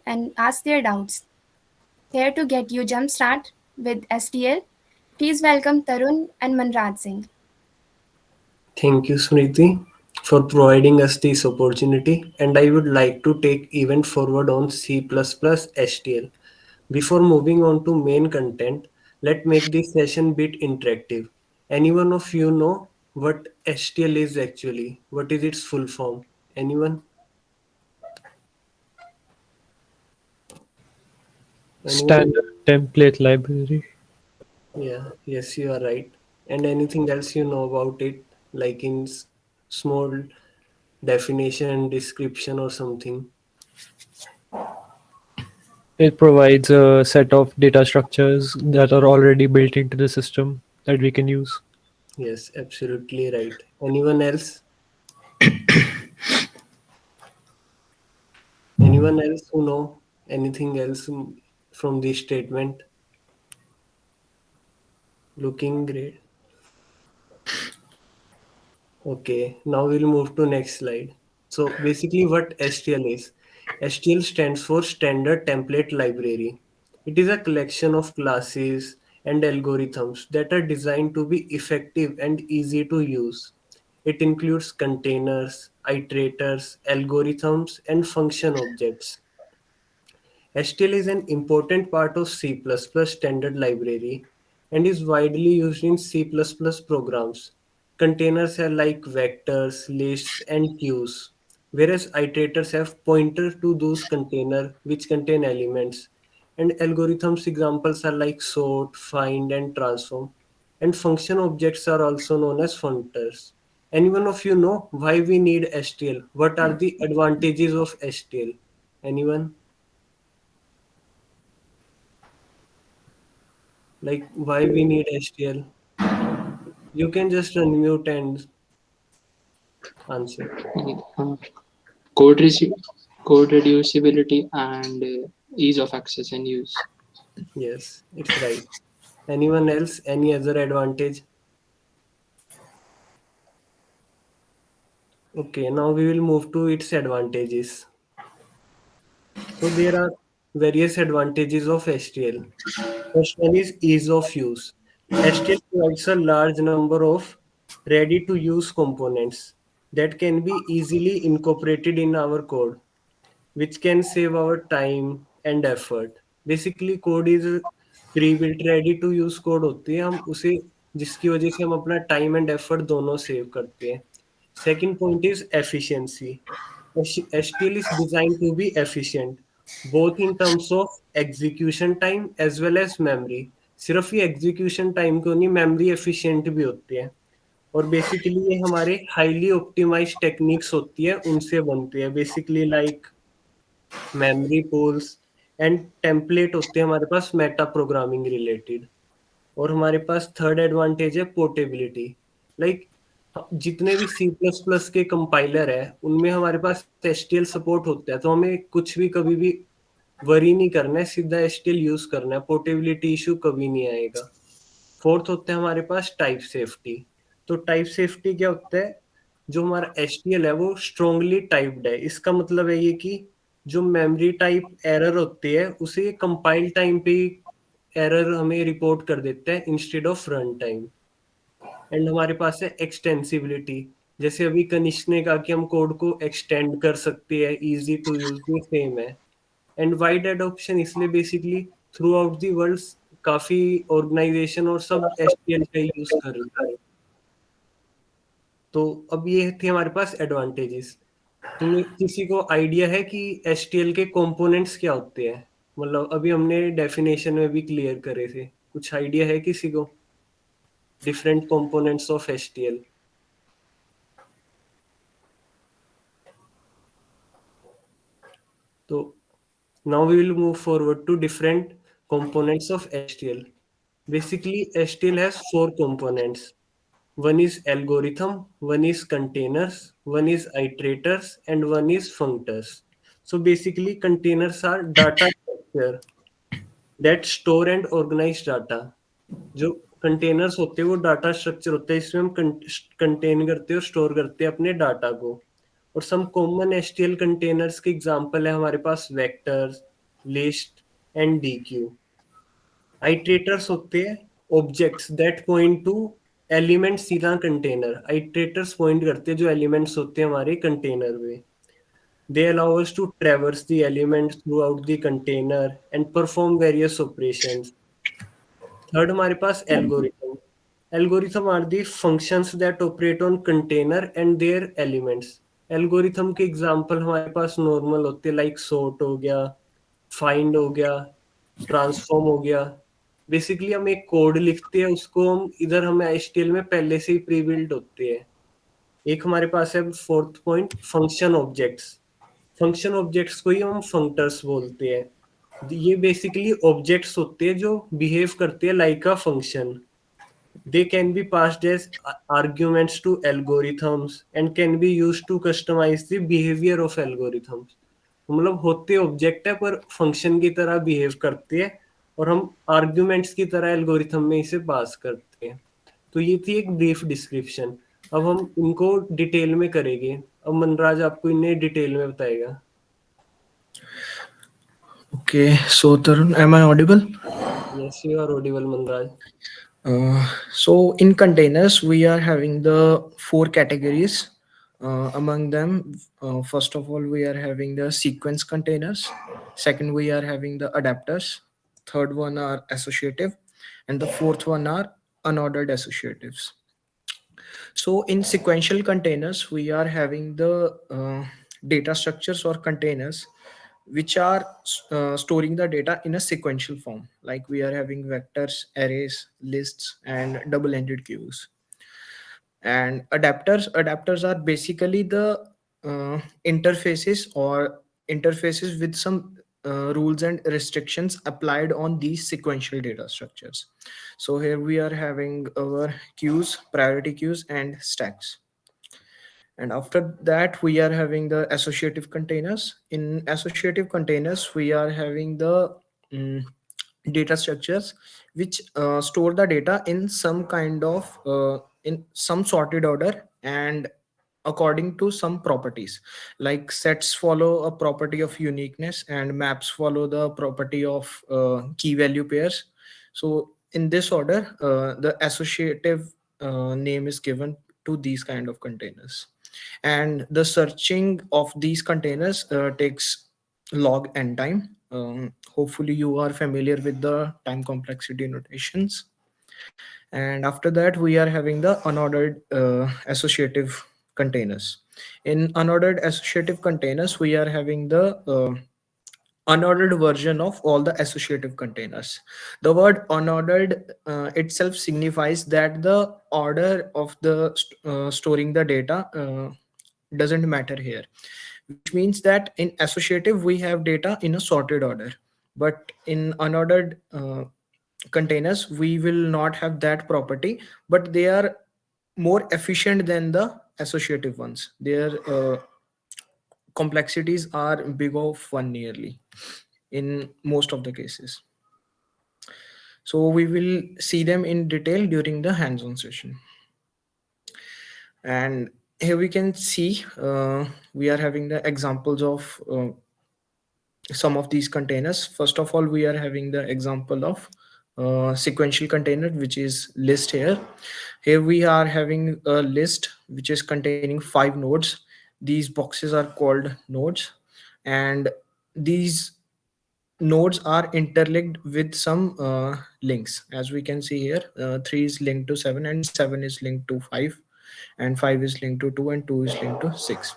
and ask their doubts. Here to get you jump start with STL, please welcome Tarun and Manraj Singh. Thank you, Smriti, for providing us this opportunity. And I would like to take event forward on C++ HTL. Before moving on to main content, let's make this session bit interactive. Anyone of you know what HTL is actually? What is its full form? Anyone? Anyone? Standard template library. Yeah, yes, you are right. And anything else you know about it, like in small definition and description or something? It provides a set of data structures that are already built into the system that we can use. Yes, absolutely right. Anyone else? Anyone else who know anything else from this statement? Looking great. Okay, now we'll move to next slide. So basically what STL is. STL stands for Standard Template Library. It is a collection of classes and algorithms that are designed to be effective and easy to use. It includes containers, iterators, algorithms, and function objects. HTL is an important part of C++ standard library and is widely used in C++ programs. Containers are like vectors, lists, and queues, whereas iterators have pointer to those container which contain elements. And algorithms examples are like sort, find, and transform. And function objects are also known as functors. Anyone of you know why we need HTL? What are the advantages of HTL? Anyone? Like why we need HTL? You can just unmute and answer. uh, code, resi- code reducibility and ease of access and use. Yes, it's right. Anyone else? Any other advantage? Okay, now we will move to its advantages. So there are various advantages of HTL. First one is ease of use. HTL provides a large number of ready to use components that can be easily incorporated in our code, which can save our time and effort. Basically code is pre built ready to use code होती है, हम उसे जिसकी वजह से हम अपना time and effort दोनों सेव करते हैं. Second point is efficiency. HTL is designed to be efficient both in terms of execution time as well as memory. सिर्फ ये एग्जीक्यूशन टाइम को नहीं, मेमोरी एफिशिएंट भी होती है. और बेसिकली ये हमारे हाईली ऑप्टिमाइज्ड टेक्निक्स होती है उनसे बनती है. Basically like memory pools and template होते हैं हमारे पास मेटा प्रोग्रामिंग रिलेटेड. और हमारे पास थर्ड एडवांटेज है पोर्टेबिलिटी. लाइक जितने भी सी प्लस प्लस के कंपाइलर है उनमें हमारे पास एचटीएल सपोर्ट होता है, तो हमें कुछ भी कभी भी वरी नहीं करना है, सीधा एचटीएल यूज करना है, पोर्टेबिलिटी इशू कभी नहीं आएगा. फोर्थ होता है हमारे पास टाइप सेफ्टी. तो टाइप सेफ्टी क्या होता है? जो हमारा एचटीएल है वो स्ट्रोंगली टाइप्ड है. इसका मतलब है ये कि जो मेमोरी टाइप एरर होती है उसे कंपाइल टाइम पे एरर हमें रिपोर्ट कर देता है instead of run time. And हमारे पास है एक्सटेंसिबिलिटी. जैसे अभी कनिष्क ने कहा कि हम कोड को एक्सटेंड कर सकते हैं, इजी टू यूज, भी सेम है. एंड वाइड एडॉप्शन इसलिए basically through out the world काफी ऑर्गेनाइजेशन और सब एचटीएल का यूज कर रहे हैं. तो अब ये थे हमारे पास एडवांटेजेस. तुम्हें किसी को आइडिया है कि एचटीएल के कंपोनेंट्स क्या होते हैं? मतलब अभी हमने डेफिनेशन में भी क्लियर करे थे, कुछ आइडिया है किसी को डिफरेंट कंपोनेंट्स ऑफ एचटीएल? तो now we will move forward to different components of HTL. Basically, HTL has four components. One is algorithm, one is containers, one is iterators, and one is functors. So basically, containers are data structure that store and organize data. जो containers होते हैं वो data structure होते हैं, इसमें हम contain करते हैं और स्टोर करते हैं अपने डाटा को. और सम कॉमन एचटीएल कंटेनर्स के एग्जांपल है हमारे पास vectors, list and DQ। Iterators होते हैं objects that point to elements in a container. Iterators point करते हैं जो एलिमेंट्स होते हैं हमारे कंटेनर में। They allow us to traverse the elements throughout the container and perform various operations. Third हमारे पास algorithm. Algorithm are the functions that operate on container and their elements. Algorithm के example हमारे पास normal होते हैं, like sort हो गया, find हो गया, ट्रांसफॉर्म हो गया। बेसिकली हम एक कोड लिखते हैं, उसको हम इधर हमें HTML में पहले से ही प्री बिल्ड होते हैं। एक हमारे पास है fourth point, function objects. Function objects को ही हम फंक्टर्स बोलते हैं। ये बेसिकली ऑब्जेक्ट्स होते हैं जो बिहेव करते हैं like a function. They can be passed as arguments to algorithms and can be used to customize the behavior of algorithms। मतलब होते ऑब्जेक्ट है पर फंक्शन की तरह बिहेव करते हैं, और हम आर्ग्यूमेंट्स की तरह एल्गोरिथम में इसे पास करते हैं। तो ये थी एक ब्रीफ डिस्क्रिप्शन। अब हम इनको डिटेल में करेंगे। अब मनराज आपको इन्हें डिटेल में बताएगा। Okay, so Tarun, am I audible? Yes, you are audible Manraj. So in containers, we are having the four categories. Among them, first of all, we are having the sequence containers. Second, we are having the adapters. Third one are associative, and the fourth one are unordered associatives. So in sequential containers, we are having the data structures or containers which are storing the data in a sequential form. Like we are having vectors, arrays, lists, and double-ended queues. And adapters are basically the interfaces or interfaces with some rules and restrictions applied on these sequential data structures. So here we are having our queues, priority queues, and stacks. And after that, we are having the associative containers. In associative containers, we are having the mm, data structures which store the data in some kind of in some sorted order and according to some properties. Like sets follow a property of uniqueness and maps follow the property of key value pairs. So in this order, the associative name is given to these kind of containers. And the searching of these containers takes log n time. Hopefully you are familiar with the time complexity notations. And after that, we are having the unordered associative containers. In unordered associative containers, we are having the unordered version of all the associative containers. The word unordered itself signifies that the order of the storing the data doesn't matter here, which means that in associative we have data in a sorted order, but in unordered containers we will not have that property, but they are more efficient than the associative ones. Their complexities are big of one nearly in most of the cases. So we will see them in detail during the hands-on session. And here we can see we are having the examples of some of these containers. First of all, we are having the example of sequential container, which is list here. Here we are having a list which is containing 5 nodes. These boxes are called nodes, and these nodes are interlinked with some links. As we can see here, 3 is linked to 7 and 7 is linked to 5 and 5 is linked to 2 and 2 is linked to 6.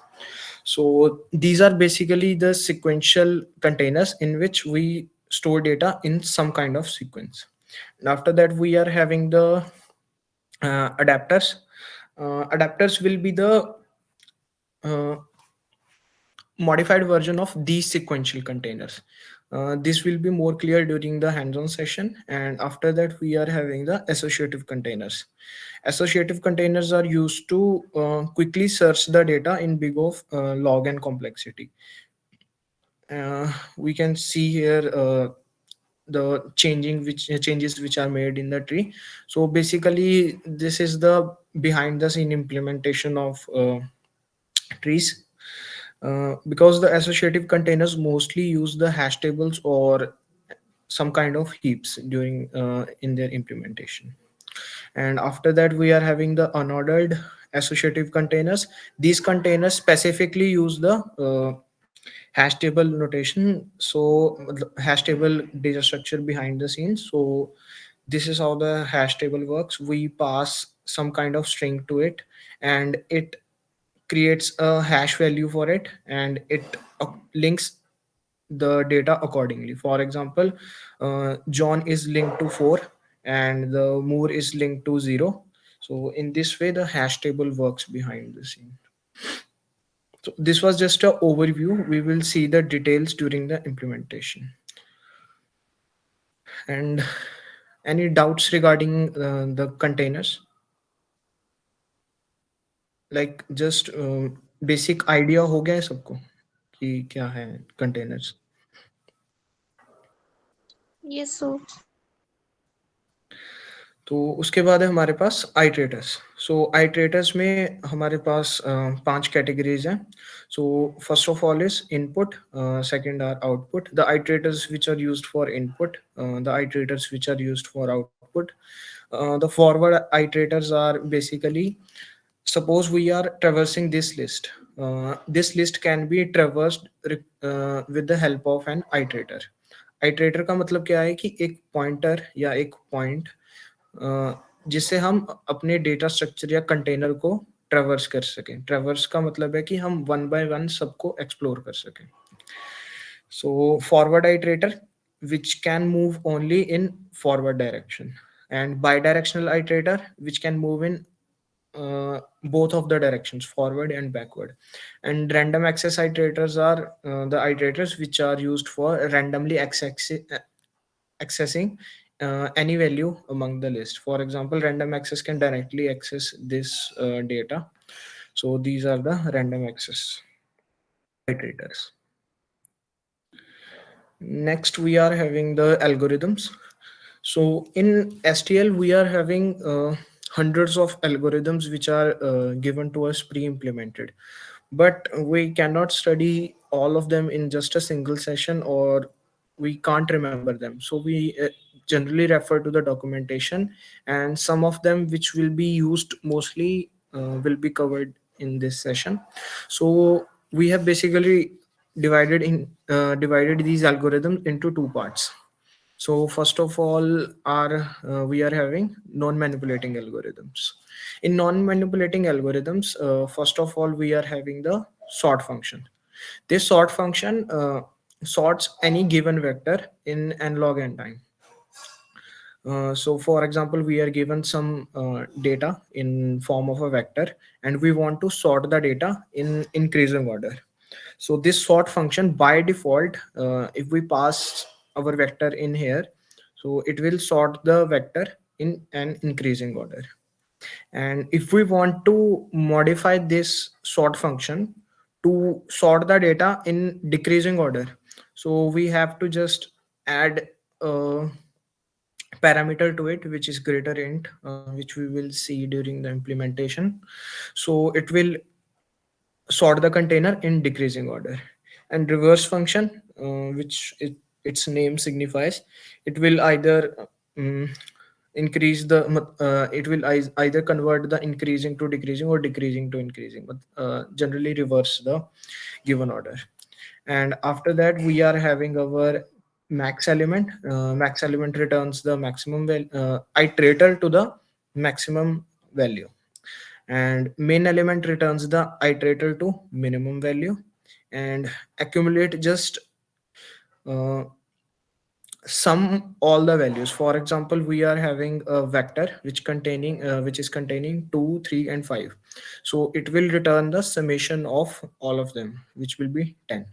So these are basically the sequential containers in which we store data in some kind of sequence. And after that, we are having the adapters. Adapters will be the uh, modified version of these sequential containers. This will be more clear during the hands-on session. And after that, we are having the associative containers. Associative containers are used to quickly search the data in big of log and complexity. We can see here the changes which are made in the tree. So basically, this is the behind the scene implementation of trees. Because the associative containers mostly use the hash tables or some kind of heaps during in their implementation. And after that we are having the unordered associative containers. These containers specifically use the hash table notation. So the hash table data structure behind the scenes. So this is how the hash table works. We pass some kind of string to it, and it creates a hash value for it, and it links the data accordingly. For example, John is linked to 4 and the Moore is linked to 0. So in this way the hash table works behind the scene. So this was just an overview. We will see the details during the implementation. And any doubts regarding the containers? Like just basic idea हो गया है सबको कि क्या है containers? Yes, so तो उसके बाद है हमारे पास आइट्रेटर्स. सो आइट्रेटर्स में हमारे पास 5 कैटेगरीज हैं. So first of all is input, second are output. The iterators which are used for input, the iterators which are used for output. The forward iterators are basically, suppose we are traversing this list. This list can be traversed with the help of an iterator. Iterator का मतलब क्या है कि एक pointer या एक point जिससे हम अपने डेटा स्ट्रक्चर या कंटेनर को ट्रेवर्स कर सकें. ट्रेवर्स का मतलब है कि हम वन बाय वन सबको एक्सप्लोर कर सकें. So forward iterator which can move only in forward direction, and bidirectional iterator which can move in both of the directions, forward and backward. And random access iterators are the iterators which are used for randomly accessing any value among the list. For example, random access can directly access this data. So these are the random access iterators. Next, we are having the algorithms. So in STL, we are having hundreds of algorithms which are given to us pre-implemented, but we cannot study all of them in just a single session, or we can't remember them. So we generally refer to the documentation, and some of them which will be used mostly will be covered in this session. So we have basically divided these algorithms into two parts. So first of all, we are having non-manipulating algorithms. In non-manipulating algorithms, first of all, we are having the sort function. This sort function sorts any given vector in n log n time. So for example, we are given some data in form of a vector, and we want to sort the data in increasing order. So this sort function by default, if we pass our vector in here, so it will sort the vector in an increasing order. And if we want to modify this sort function to sort the data in decreasing order, so we have to just add a parameter to it which is greater int, which we will see during the implementation. So it will sort the container in decreasing order. And reverse function, which its name signifies, it will either increase the it will either convert the increasing to decreasing or decreasing to increasing, but generally reverse the given order. And after that we are having our max element. Max element returns the maximum iterator to the maximum value, and main element returns the iterator to minimum value. And accumulate just sum all the values. For example, we are having a vector which is containing 2, 3 and 5. So it will return the summation of all of them, which will be 10.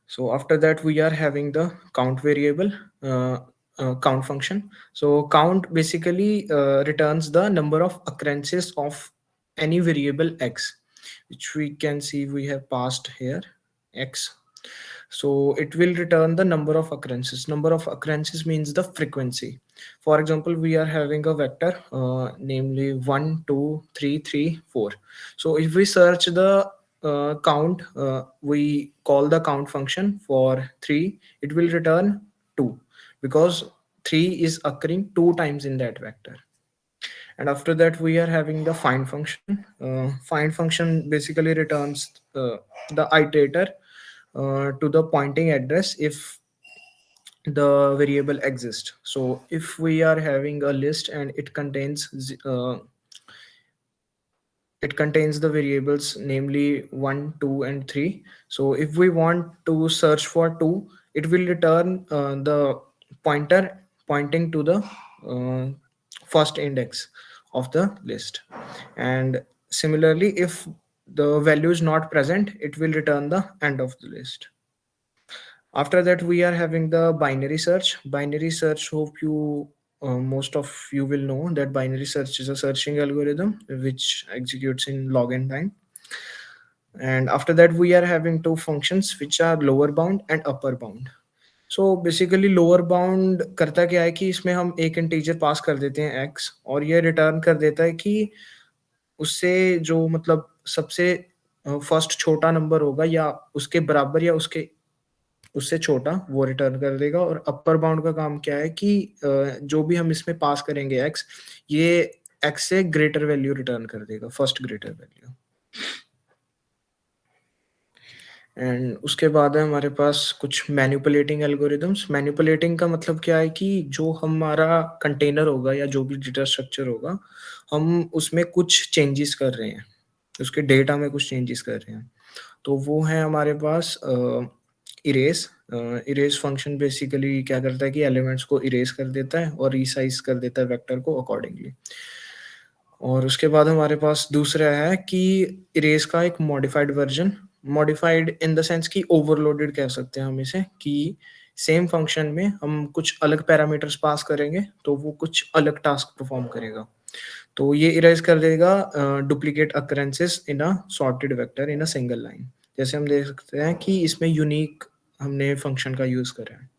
So after that we are having the count variable, count function. So count basically returns the number of occurrences of any variable x, which we can see we have passed here x. So it will return the number of occurrences. Number of occurrences means the frequency. For example, we are having a vector, namely 1, 2, 3, 3, 4. So if we search the count, we call the count function for 3, it will return 2 because 3 is occurring 2 times in that vector. And after that, we are having the find function. Find function basically returns the iterator to the pointing address if the variable exists. So if we are having a list and it contains the variables namely 1, 2, and 3. So if we want to search for 2, it will return the pointer pointing to the uh, first index of the list. And similarly, if the value is not present, it will return the end of the list. After that, we are having the binary search. Binary search, hope you most of you will know that binary search is a searching algorithm which executes in log n time. And after that, we are having two functions which are lower bound and upper bound. So basically lower bound करता क्या है कि इसमें हम एक integer पास कर देते हैं x और ये रिटर्न कर देता है कि उससे जो मतलब सबसे फर्स्ट छोटा नंबर होगा या उसके बराबर या उससे छोटा वो रिटर्न कर देगा। और अपर बाउंड का काम क्या है कि जो भी हम इसमें पास करेंगे x, ये x से ग्रेटर वैल्यू रिटर्न कर देगा, फर्स्ट ग्रेटर वैल्यू। एंड उसके बाद है हमारे पास कुछ मैनिपुलेटिंग एल्गोरिदम्स। मैनिपुलेटिंग का मतलब क्या है कि जो हमारा कंटेनर होगा या जो भी डेटा स्ट्रक्चर होगा, हम उसमें कुछ चेंजेस कर रहे हैं, उसके डेटा में कुछ चेंजेस कर रहे हैं, तो वो है हमारे पास इरेज। इरेज फंक्शन बेसिकली क्या करता है कि एलिमेंट्स को इरेज कर देता है और रीसाइज कर देता है वेक्टर को अकॉर्डिंगली। और उसके बाद हमारे पास दूसरा है कि इरेज का एक modified version, modified in the sense कि ओवरलोडेड कह सकते हैं हम इसे, कि सेम फंक्शन में हम कुछ अलग पैरामीटर्स पास करेंगे तो वो कुछ अलग टास्क परफॉर्म करेगा। तो ये इरेज कर देगा duplicate occurrences in a sorted vector in a single line. जैसे हम देख सकते हैं कि इसमें यूनिक हमने फंक्शन का यूज करा है।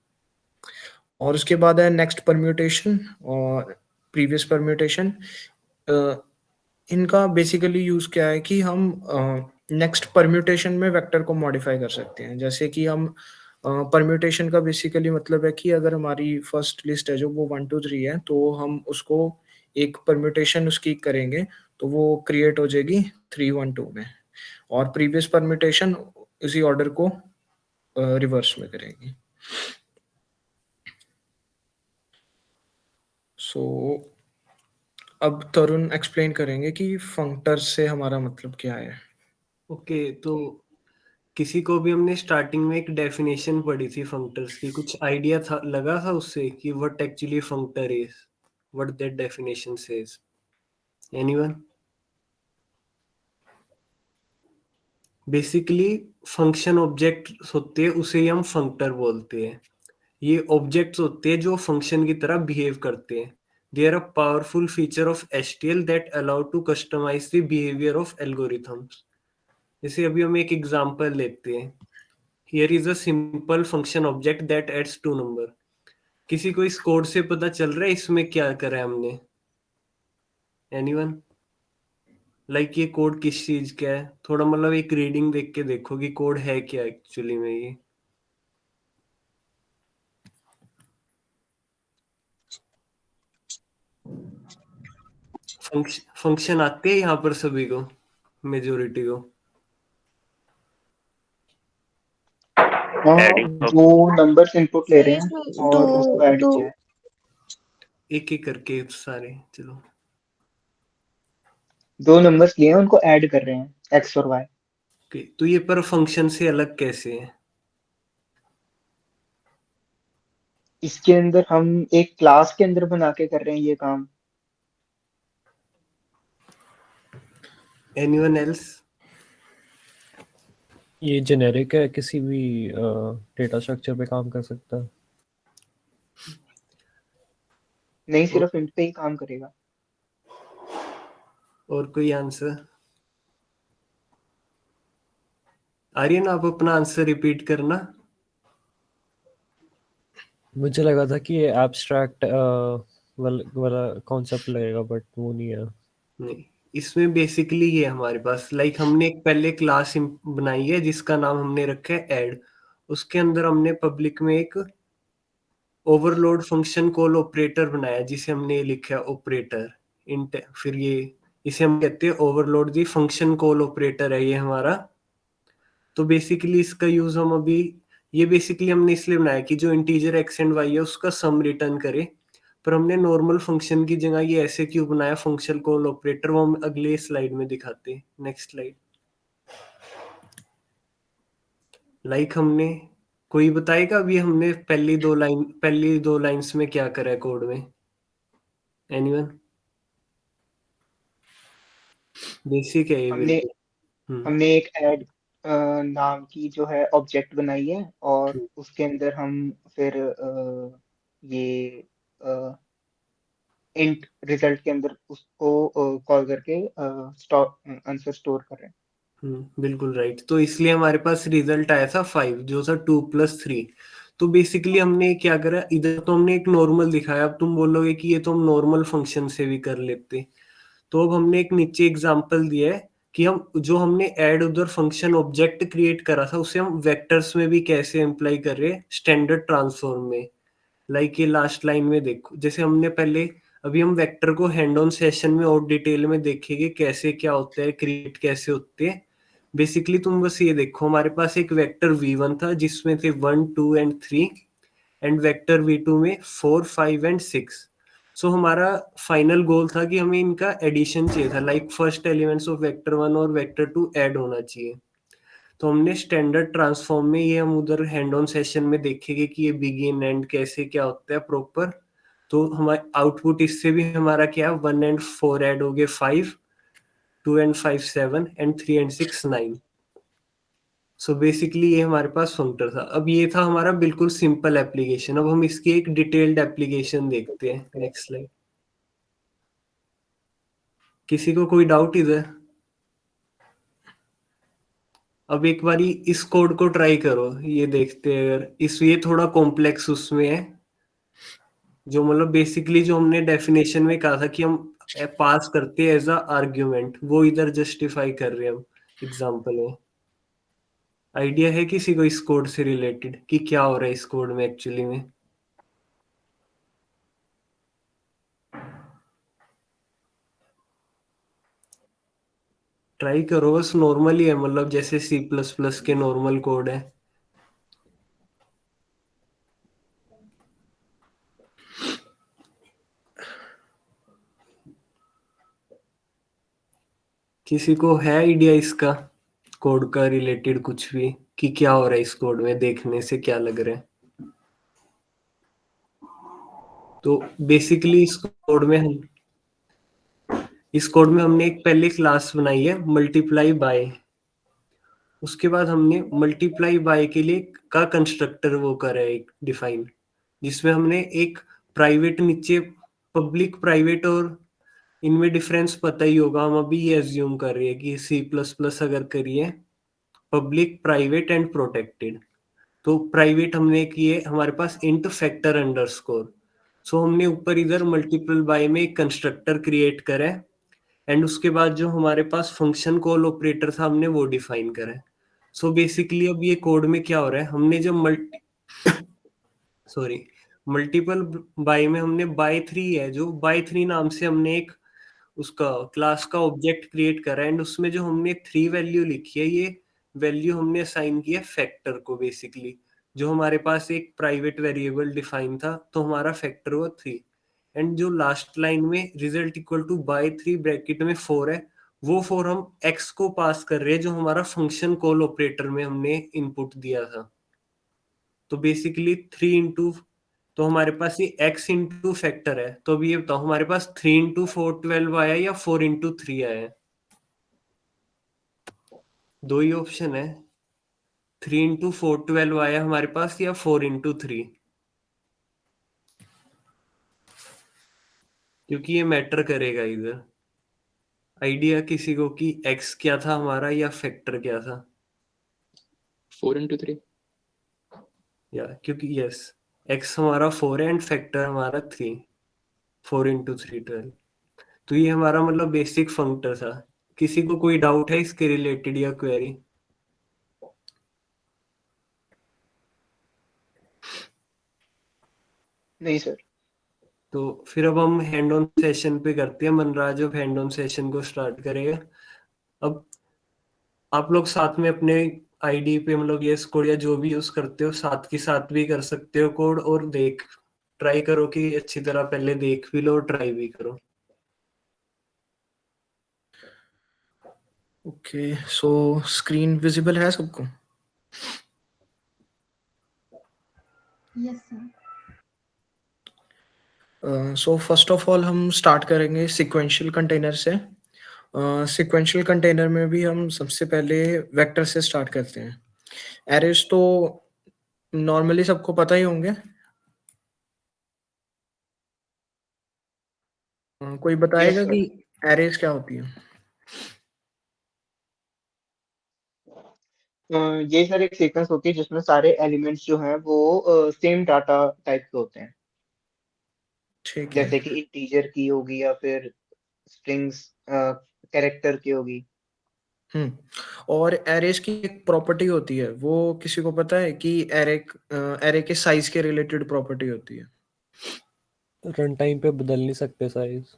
और उसके बाद है नेक्स्ट परम्यूटेशन और प्रीवियस परम्यूटेशन। इनका बेसिकली यूज क्या है कि हम नेक्स्ट परम्यूटेशन में वेक्टर को मॉडिफाई कर सकते हैं। जैसे कि हम परम्यूटेशन का बेसिकली मतलब है कि अगर हमारी फर्स्ट लिस्ट है जो वो 1 2 3 है, तो हम उसको एक परम्यूटेशन उसकी करेंगे तो वो क्रिएट हो जाएगी 3 1 2 में, और प्रीवियस परम्यूटेशन उसी ऑर्डर को रिवर्स में करेगी। सो अब तरुण एक्सप्लेन करेंगे कि फंक्टर्स से हमारा मतलब क्या है। ओके, तो किसी को भी हमने स्टार्टिंग में एक डेफिनेशन पढ़ी थी फंक्टर्स की, कुछ आइडिया था लगा था उससे कि what actually functor is, what that definition says? Anyone? Basically function object होते हैं, उसे ही हम फंक्टर बोलते हैं। ये ऑब्जेक्ट्स होते हैं जो फंक्शन की तरह बिहेव करते हैं। They are a powerful feature of HTL that allow to customise the behaviour of algorithms. जैसे अभी हम एक एग्जांपल लेते हैं, here is a simple function object that adds 2 number. किसी को इस कोड से पता चल रहा है इसमें क्या करा है हमने? एनीवन? लाइक ये कोड किस चीज का है? थोड़ा मतलब एक रीडिंग देख के देखो कि कोड है क्या एक्चुअली में। ये फंक्शन आते हैं यहाँ पर सभी को, मेजोरिटी को? जो नंबर्स इनपुट ले रहे हैं और उसको ऐड किया है। एक एक करके सारे, चलो। 2 नंबर्स लिए हैं, उनको ऐड कर रहे हैं, एक्स और वाई। ओके, तो ये पर फंक्शन से अलग कैसे है? इसके अंदर हम एक क्लास के अंदर बना के कर रहे हैं ये काम। Anyone else? ये जेनेरिक है, किसी भी डेटा स्ट्रक्चर पे काम कर सकता है। नहीं, सिर्फ इन पे ही काम करेगा। और कोई आंसर? आर्यन, आप अपना आंसर रिपीट करना। मुझे लगा था कि ये एब्स्ट्रैक्ट वाला कॉन्सेप्ट लगेगा, बट वो नहीं है। नहीं, इसमें बेसिकली ये हमारे पास हमने एक पहले क्लास बनाई है जिसका नाम हमने रखा है ऐड। उसके अंदर हमने पब्लिक में एक ओवरलोड फंक्शन कॉल ऑपरेटर बनाया जिसे हमने लिखा है ऑपरेटर इंट। फिर ये इसे हम कहते हैं overload the function call operator है ये हमारा। तो बेसिकली इसका यूज हम अभी ये बेसिकली हमने इसलिए बनाया कि जो इंटीजर एक्स एंड वाई है उसका सम रिटर्न करे। पर हमने नॉर्मल फंक्शन की जगह ये ऐसे क्यों बनाया फंक्शन कॉल ऑपरेटर, वो हम अगले स्लाइड में दिखाते हैं। Next slide. हमने कोई बताएगा अभी हमने पहली दो लाइंस में क्या करा है कोड में? एनीवन? बेसिक है ये हमने बिल्कुल। हम्म। हमने एक ऐड नाम की जो है ऑब्जेक्ट बनाई है, और उसके अंदर हम फिर ये इंट रिजल्ट के अंदर उसको कॉल करके आंसर स्टोर कर रहे हैं। बिल्कुल राइट। तो इसलिए हमारे पास रिजल्ट आया था 5 जो था 2+3। तो बेसिकली हमने क्या करा, इधर तो हमने एक नॉर्मल दिखाया। अब तुम बोलोगे कि ये तो हम नॉर्मल फंक्शन से भी कर लेते। तो अब हमने एक नीचे एग्जांपल दिया है कि हम जो हमने ऐड उधर फंक्शन ऑब्जेक्ट क्रिएट करा था उसे हम वेक्टर्स में भी कैसे अप्लाई कर रहे हैं स्टैंडर्ड ट्रांसफॉर्म में। ये लास्ट लाइन में देखो, जैसे हमने पहले अभी हम वेक्टर को हैंड ऑन सेशन में और डिटेल में देखेंगे कैसे क्या होता है, क्रिएट कैसे होते हैं। बेसिकली तुम बस ये देखो, हमारे पास एक वेक्टर v1 था जिसमें थे 1 2 एंड 3, एंड वेक्टर v2 में 4 5 एंड 6। सो हमारा फाइनल गोल था कि हमें इनका एडिशन चाहिए था, फर्स्ट एलिमेंट्स ऑफ वेक्टर 1 और वेक्टर 2 ऐड होना चाहिए। तो हमने स्टैंडर्ड ट्रांसफॉर्म में ये हम उधर हैंड ऑन सेशन में देखेंगे कि ये बिगिन एंड कैसे क्या होता है प्रॉपर। तो हमारे आउटपुट इससे भी हमारा क्या है, 1 एंड 4 ऐड हो गए 5, 2 and 5 7 and 3 and 6 9। So basically ये हमारे पास फंक्टर था। अब ये था हमारा बिल्कुल सिंपल एप्लीकेशन। अब हम इसकी एक डिटेल्ड एप्लीकेशन देखते हैं। Next slide. किसी को कोई डाउट इधर? अब एक बारी इस कोड को ट्राई करो, ये देखते हैं अगर ये थोड़ा कॉम्प्लेक्स उसमें है। जो बेसिकली जो हमने डेफिनेशन में कहा था कि हम पास करते हैं एज अ आर्ग्यूमेंट, वो इधर जस्टिफाई कर रहे हैं हम एग्जांपल में। आइडिया है किसी को इस कोड से रिलेटेड कि क्या हो रहा है इस कोड में एक्चुअली में? ट्राई करो, बस नॉर्मल ही है, जैसे C++ के नॉर्मल कोड है। किसी को है आइडिया इसका कोड का रिलेटेड कुछ भी कि क्या हो रहा है इस कोड में, देखने से क्या लग रहा है? तो बेसिकली इस कोड में हमने एक पहले क्लास बनाई है मल्टीप्लाई बाय। उसके बाद हमने मल्टीप्लाई बाय के लिए का कंस्ट्रक्टर वो करा है एक डिफाइन, जिसमें हमने एक प्राइवेट नीचे पब्लिक प्राइवेट, और इनमें डिफरेंस पता ही होगा। हम अभी ये एज्यूम कर रहे हैं कि C++ अगर करिए पब्लिक प्राइवेट एंड प्रोटेक्टेड। तो प्राइवेट हमने किए हमारे पास इंट फैक्टर अंडरस्कोर। सो हमने ऊपर इधर मल्टीपल बाय में एक कंस्ट्रक्टर क्रिएट करा है, एंड उसके बाद जो हमारे पास फंक्शन कॉल ऑपरेटर था हमने वो डिफाइन करा है। सो बेसिकली अब ये कोड में क्या हो रहा है, हमने जब सॉरी मल्टीपल बाय में हमने बाय 3 है, जो बाय 3 नाम से हमने एक उसका क्लास का ऑब्जेक्ट क्रिएट करा है, एंड उसमें जो हमने 3 वैल्यू लिखी है, ये वैल्यू हमने असाइन की है फैक्टर को। बेसिकली जो हमारे पास एक प्राइवेट वेरिएबल डिफाइन था, तो हमारा फैक्टर हुआ 3। एंड जो लास्ट लाइन में result equal to by 3 bracket में 4 है, वो 4 हम x को पास कर रहे हैं जो हमारा फंक्शन कॉल ऑपरेटर में हमने इनपुट दिया था। तो बेसिकली 3 इंटू, तो हमारे पास ये x इंटू फैक्टर है। तो अभी ये बताओ हमारे पास 3 इंटू 4 12 आया या 4 इंटू 3 आया? दो ही ऑप्शन है, 3 इंटू 4 12 आया हमारे पास या 4 इंटू 3, क्योंकि ये मैटर करेगा इधर। आइडिया किसी को कि x क्या था हमारा या फैक्टर क्या था? 4 into 3. या क्योंकि यस x हमारा 4 है एंड फैक्टर हमारा 3, 4 इंटू 3 12। तो ये हमारा मतलब बेसिक फंक्टर था। किसी को कोई डाउट है इसके रिलेटेड या क्वेरी? नहीं सर। तो फिर अब हम हैंड ऑन सेशन पे करते हैं। मनराज अब हैंड ऑन सेशन को स्टार्ट करेगा। अब आप लोग साथ में अपने आईडी पे मतलब ये कोड या जो भी यूज करते हो साथ के साथ भी कर सकते हो कोड, और ट्राई करो कि अच्छी तरह पहले देख भी लो और ट्राई भी करो। ओके, सो स्क्रीन विजिबल है सबको? Yes sir. So first of all हम स्टार्ट करेंगे सिक्वेंशियल कंटेनर से। सिक्वेंशियल कंटेनर में भी हम सबसे पहले वेक्टर से स्टार्ट करते हैं। एरेज तो नॉर्मली सबको पता ही होंगे। कोई बताएगा सर। कि एरेज क्या होती है? ये सर एक सीक्वेंस होती है जिसमें सारे एलिमेंट्स जो हैं वो सेम डाटा टाइप के होते हैं, ठीक है। जैसे कि इंटीजर की होगी या फिर स्ट्रिंग्स कैरेक्टर की होगी। और एरेज की एक प्रॉपर्टी होती है, वो किसी को पता है कि एरे के साइज के रिलेटेड प्रॉपर्टी होती है? रन टाइम पे बदल नहीं सकते साइज।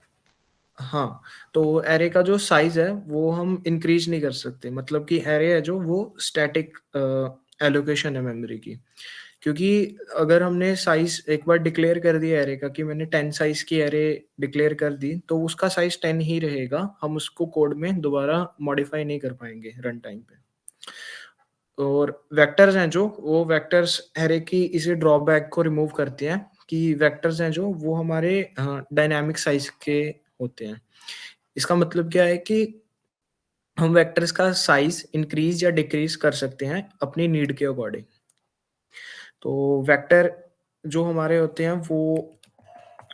हाँ, तो एरे का जो साइज है वो हम इंक्रीज नहीं कर सकते। मतलब कि एरे है जो वो स्टैटिक एलोकेशन है मेमोरी की। क्योंकि अगर हमने साइज एक बार डिक्लेयर कर दिया एरे का कि मैंने 10 साइज की एरे डिक्लेयर कर दी, तो उसका साइज 10 ही रहेगा। हम उसको कोड में दोबारा मॉडिफाई नहीं कर पाएंगे रन टाइम पे। और वेक्टर्स हैं जो, वो वेक्टर्स एरे की इसी ड्रॉबैक को रिमूव करते हैं कि वेक्टर्स हैं जो वो हमारे डायनामिक साइज के होते हैं। इसका मतलब क्या है कि हम वेक्टर्स का साइज इंक्रीज या डिक्रीज कर सकते हैं अपनी नीड के अकॉर्डिंग। तो वेक्टर जो हमारे होते हैं वो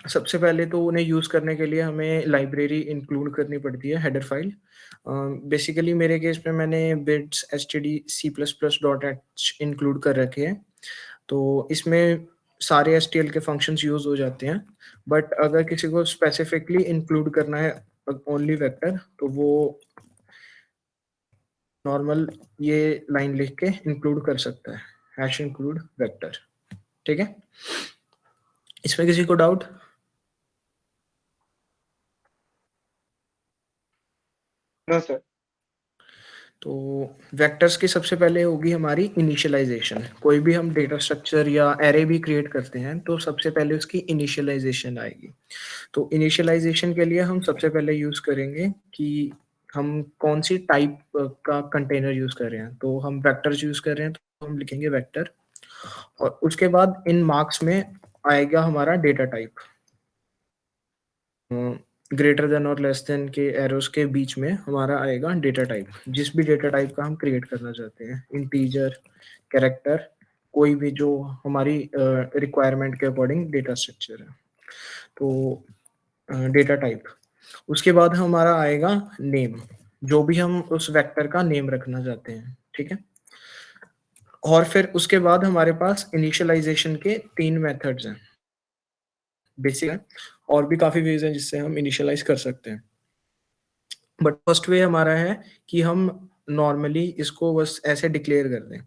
सबसे पहले तो उन्हें यूज करने के लिए हमें लाइब्रेरी इंक्लूड करनी पड़ती है, हेडर फाइल। बेसिकली मेरे केस में मैंने बिट्स std++.h इंक्लूड कर रखे हैं। तो इसमें सारे एसटीएल के फंक्शंस यूज हो जाते हैं। बट अगर किसी को स्पेसिफिकली इंक्लूड करना है ओनली वेक्टर, तो वो नॉर्मल ये लाइन लिख के इंक्लूड कर सकता है, हैश इंक्लूड वेक्टर। ठीक है, इसमें किसी को डाउट? No sir. तो वेक्टर्स की सबसे पहले होगी हमारी इनिशियलाइजेशन। कोई भी हम डेटा स्ट्रक्चर या एरे भी क्रिएट करते हैं तो सबसे पहले उसकी इनिशियलाइजेशन आएगी। तो इनिशियलाइजेशन के लिए हम सबसे पहले यूज करेंगे कि हम कौन सी टाइप का कंटेनर यूज कर रहे हैं। तो हम वेक्टर्स यूज कर रहे हैं तो हम लिखेंगे वेक्टर, और उसके बाद इन मार्क्स में आएगा हमारा डेटा टाइप। ग्रेटर देन और लेस देन के एरोस के बीच में हमारा आएगा डेटा टाइप, जिस भी डेटा टाइप का हम क्रिएट करना चाहते हैं, इंटीजर, कैरेक्टर, कोई भी जो हमारी रिक्वायरमेंट के अकॉर्डिंग डेटा स्ट्रक्चर है। तो डेटा टाइप, उसके बाद हमारा आएगा नेम, जो भी हम उस वेक्टर का नेम रखना चाहते हैं। ठीक है, और फिर उसके बाद हमारे पास इनिशियलाइजेशन के 3 मेथड्स हैं, बेसिक है। और भी काफी वेज हैं जिससे हम इनिशियलाइज कर सकते हैं, बट फर्स्ट वे हमारा है कि हम नॉर्मली इसको बस ऐसे डिक्लेयर कर दें।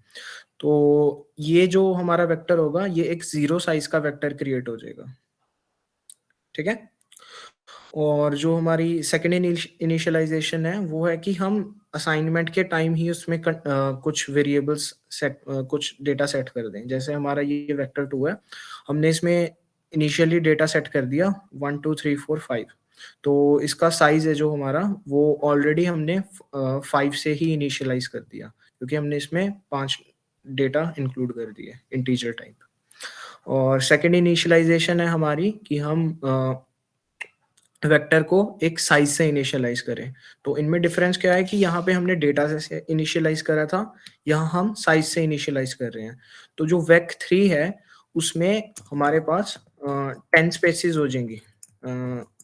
तो ये जो हमारा वेक्टर होगा ये एक 0 साइज का वेक्टर क्रिएट हो जाएगा। ठीक है, और जो हमारी सेकेंड इनिशियलाइजेशन है वो है कि हम असाइनमेंट के टाइम ही उसमें कुछ वेरिएबल्स सेट, कुछ डेटा सेट कर दें। जैसे हमारा ये वेक्टर 2 है, हमने इसमें इनिशियली डेटा सेट कर दिया 1 2 3 4 5। तो इसका साइज है जो हमारा वो ऑलरेडी हमने 5 से ही इनिशियलाइज कर दिया, क्योंकि हमने इसमें 5 डेटा इंक्लूड कर दिए इंटीजर टाइप। और सेकेंड इनिशियलाइजेशन है हमारी कि हम वेक्टर को एक साइज से इनिशियलाइज करें। तो इनमें डिफरेंस क्या है कि यहाँ पे हमने डेटा से इनिशियलाइज करा था, यहाँ हम साइज से इनिशियलाइज कर रहे हैं। तो जो वेक 3 है उसमें हमारे पास 10 स्पेसिस हो जाएंगी,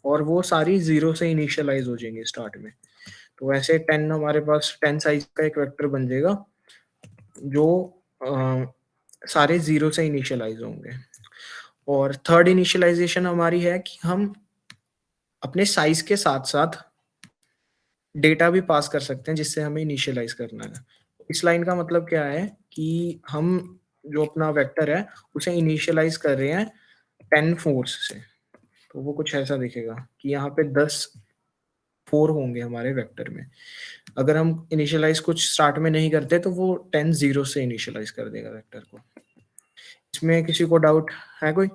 और वो सारी 0 से इनिशियलाइज हो जाएंगी स्टार्ट में। तो वैसे 10 हमारे पास 10 साइज का एक वेक्टर बन जाएगा जो सारे 0 से इनिशियलाइज होंगे। और थर्ड इनिशियलाइजेशन हमारी है कि हम अपने साइज के साथ साथ डेटा भी पास कर सकते हैं जिससे हमें इनिशियलाइज करना है। इस लाइन का मतलब क्या है कि हम जो अपना वेक्टर है उसे इनिशियलाइज कर रहे हैं 10 फोर्स से। तो वो कुछ ऐसा दिखेगा कि यहाँ पे 10 4 होंगे हमारे वेक्टर में। अगर हम इनिशियलाइज कुछ स्टार्ट में नहीं करते तो वो 10 0 से इनिशियलाइज कर देगा वेक्टर को। इसमें किसी को डाउट है कोई?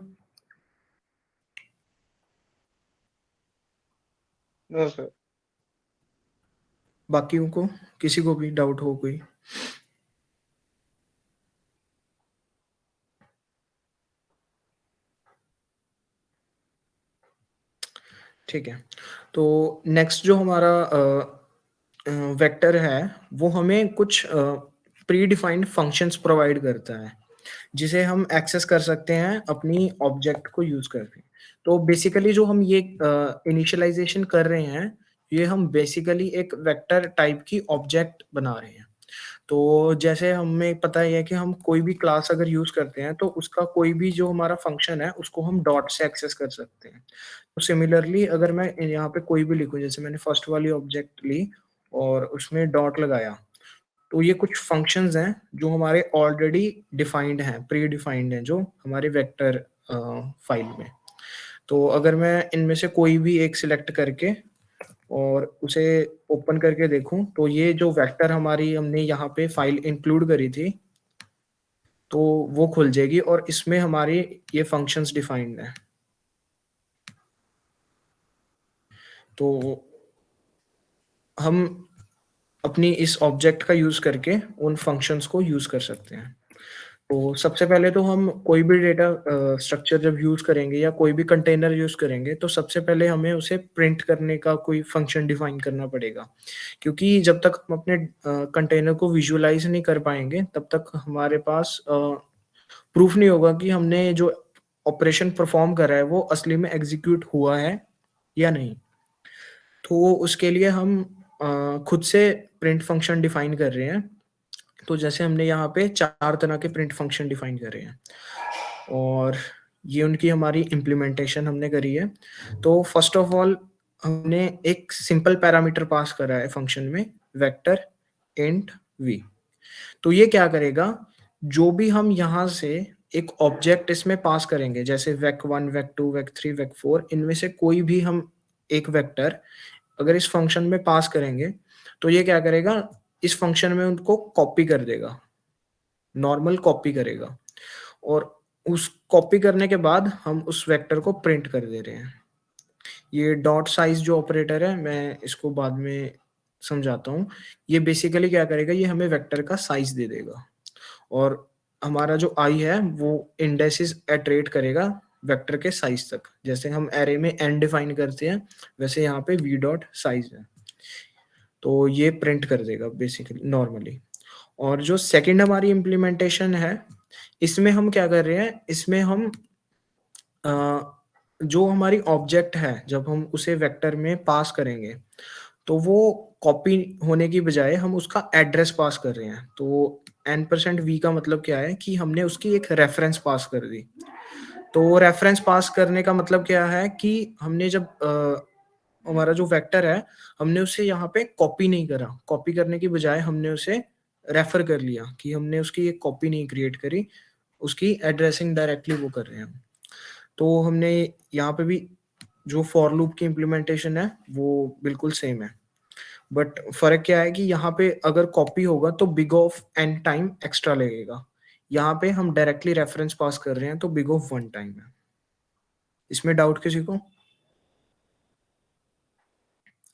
No sir. बाकियों को किसी को भी डाउट हो कोई? ठीक है, तो नेक्स्ट जो हमारा वेक्टर है वो हमें कुछ प्री डिफाइंड फंक्शंस प्रोवाइड करता है जिसे हम एक्सेस कर सकते हैं अपनी ऑब्जेक्ट को यूज करके। तो बेसिकली जो हम ये इनिशियलाइजेशन कर रहे हैं ये हम बेसिकली एक वेक्टर टाइप की ऑब्जेक्ट बना रहे हैं। तो जैसे हमें पता ही है कि हम कोई भी क्लास अगर यूज करते हैं तो उसका कोई भी जो हमारा फंक्शन है उसको हम डॉट से एक्सेस कर सकते हैं। तो सिमिलरली अगर मैं यहाँ पे कोई भी लिखूं, जैसे मैंने फर्स्ट वाली ऑब्जेक्ट ली और उसमें डॉट लगाया, तो ये कुछ फंक्शंस हैं जो हमारे ऑलरेडी डिफाइंड हैं, प्री डिफाइंड हैं जो हमारे वेक्टर फाइल में। तो अगर मैं इनमें से कोई भी एक सिलेक्ट करके और उसे ओपन करके देखूं तो ये जो वेक्टर हमारी हमने यहाँ पे फाइल इंक्लूड करी थी तो वो खुल जाएगी और इसमें हमारी ये फंक्शंस डिफाइंड हैं। तो हम अपनी इस ऑब्जेक्ट का यूज करके उन फंक्शंस को यूज कर सकते हैं। तो सबसे पहले तो हम कोई भी डेटा स्ट्रक्चर जब यूज करेंगे या कोई भी कंटेनर यूज करेंगे तो सबसे पहले हमें उसे प्रिंट करने का कोई फंक्शन डिफाइन करना पड़ेगा, क्योंकि जब तक हम अपने कंटेनर को विजुअलाइज नहीं कर पाएंगे तब तक हमारे पास प्रूफ नहीं होगा कि हमने जो ऑपरेशन परफॉर्म करा है वो असली में एग्जीक्यूट हुआ है या नहीं। तो उसके लिए हम खुद से प्रिंट फंक्शन डिफाइन कर रहे हैं। तो जैसे हमने यहाँ पे 4 तरह के प्रिंट फंक्शन डिफाइन करे हैं और ये उनकी हमारी इम्प्लीमेंटेशन हमने करी है। तो फर्स्ट ऑफ ऑल हमने एक सिंपल पैरामीटर पास करा है फंक्शन में, वेक्टर इंट वी। तो ये क्या करेगा, जो भी हम यहाँ से एक ऑब्जेक्ट इसमें पास करेंगे जैसे वेक1 वेक2 वेक3 वेक4, इनमें से कोई भी हम एक वेक्टर अगर इस फंक्शन में पास करेंगे तो ये क्या करेगा, इस फंक्शन में उनको कॉपी कर देगा, नॉर्मल कॉपी करेगा और उस कॉपी करने के बाद हम उस वेक्टर को प्रिंट कर दे रहे हैं। ये डॉट साइज जो ऑपरेटर है मैं इसको बाद में समझाता हूँ। ये बेसिकली क्या करेगा, ये हमें वेक्टर का साइज दे देगा और हमारा जो आई है वो इंडेक्सेस एटरेट करेगा वेक्टर के साइज तक। जैसे हम एरे में एन डिफाइन करते हैं वैसे यहाँ पे वी डॉट साइज है, तो ये प्रिंट कर देगा बेसिकली नॉर्मली। और जो सेकंड हमारी इम्प्लीमेंटेशन है इसमें हम क्या कर रहे हैं, इसमें हम जो हमारी ऑब्जेक्ट है जब हम उसे वेक्टर में पास करेंगे तो वो कॉपी होने की बजाय हम उसका एड्रेस पास कर रहे हैं। तो n%v का मतलब क्या है कि हमने उसकी एक रेफरेंस पास कर दी। तो रेफरेंस पास करने का मतलब क्या है कि हमने जब हमारा जो वेक्टर है हमने उसे यहाँ पे कॉपी नहीं करा, कॉपी करने की बजाय हमने उसे रेफर कर लिया कि हमने उसकी एक कॉपी नहीं क्रिएट करी, उसकी एड्रेसिंग डायरेक्टली वो कर रहे हैं हम। तो हमने यहाँ पे भी जो फॉर लूप की इम्प्लीमेंटेशन है वो बिल्कुल सेम है, बट फर्क क्या है कि यहाँ पे अगर कॉपी होगा तो big of n time extra लगेगा, यहाँ पे हम डायरेक्टली रेफरेंस पास कर रहे हैं तो बिग ऑफ 1 टाइम है। इसमें डाउट किसी को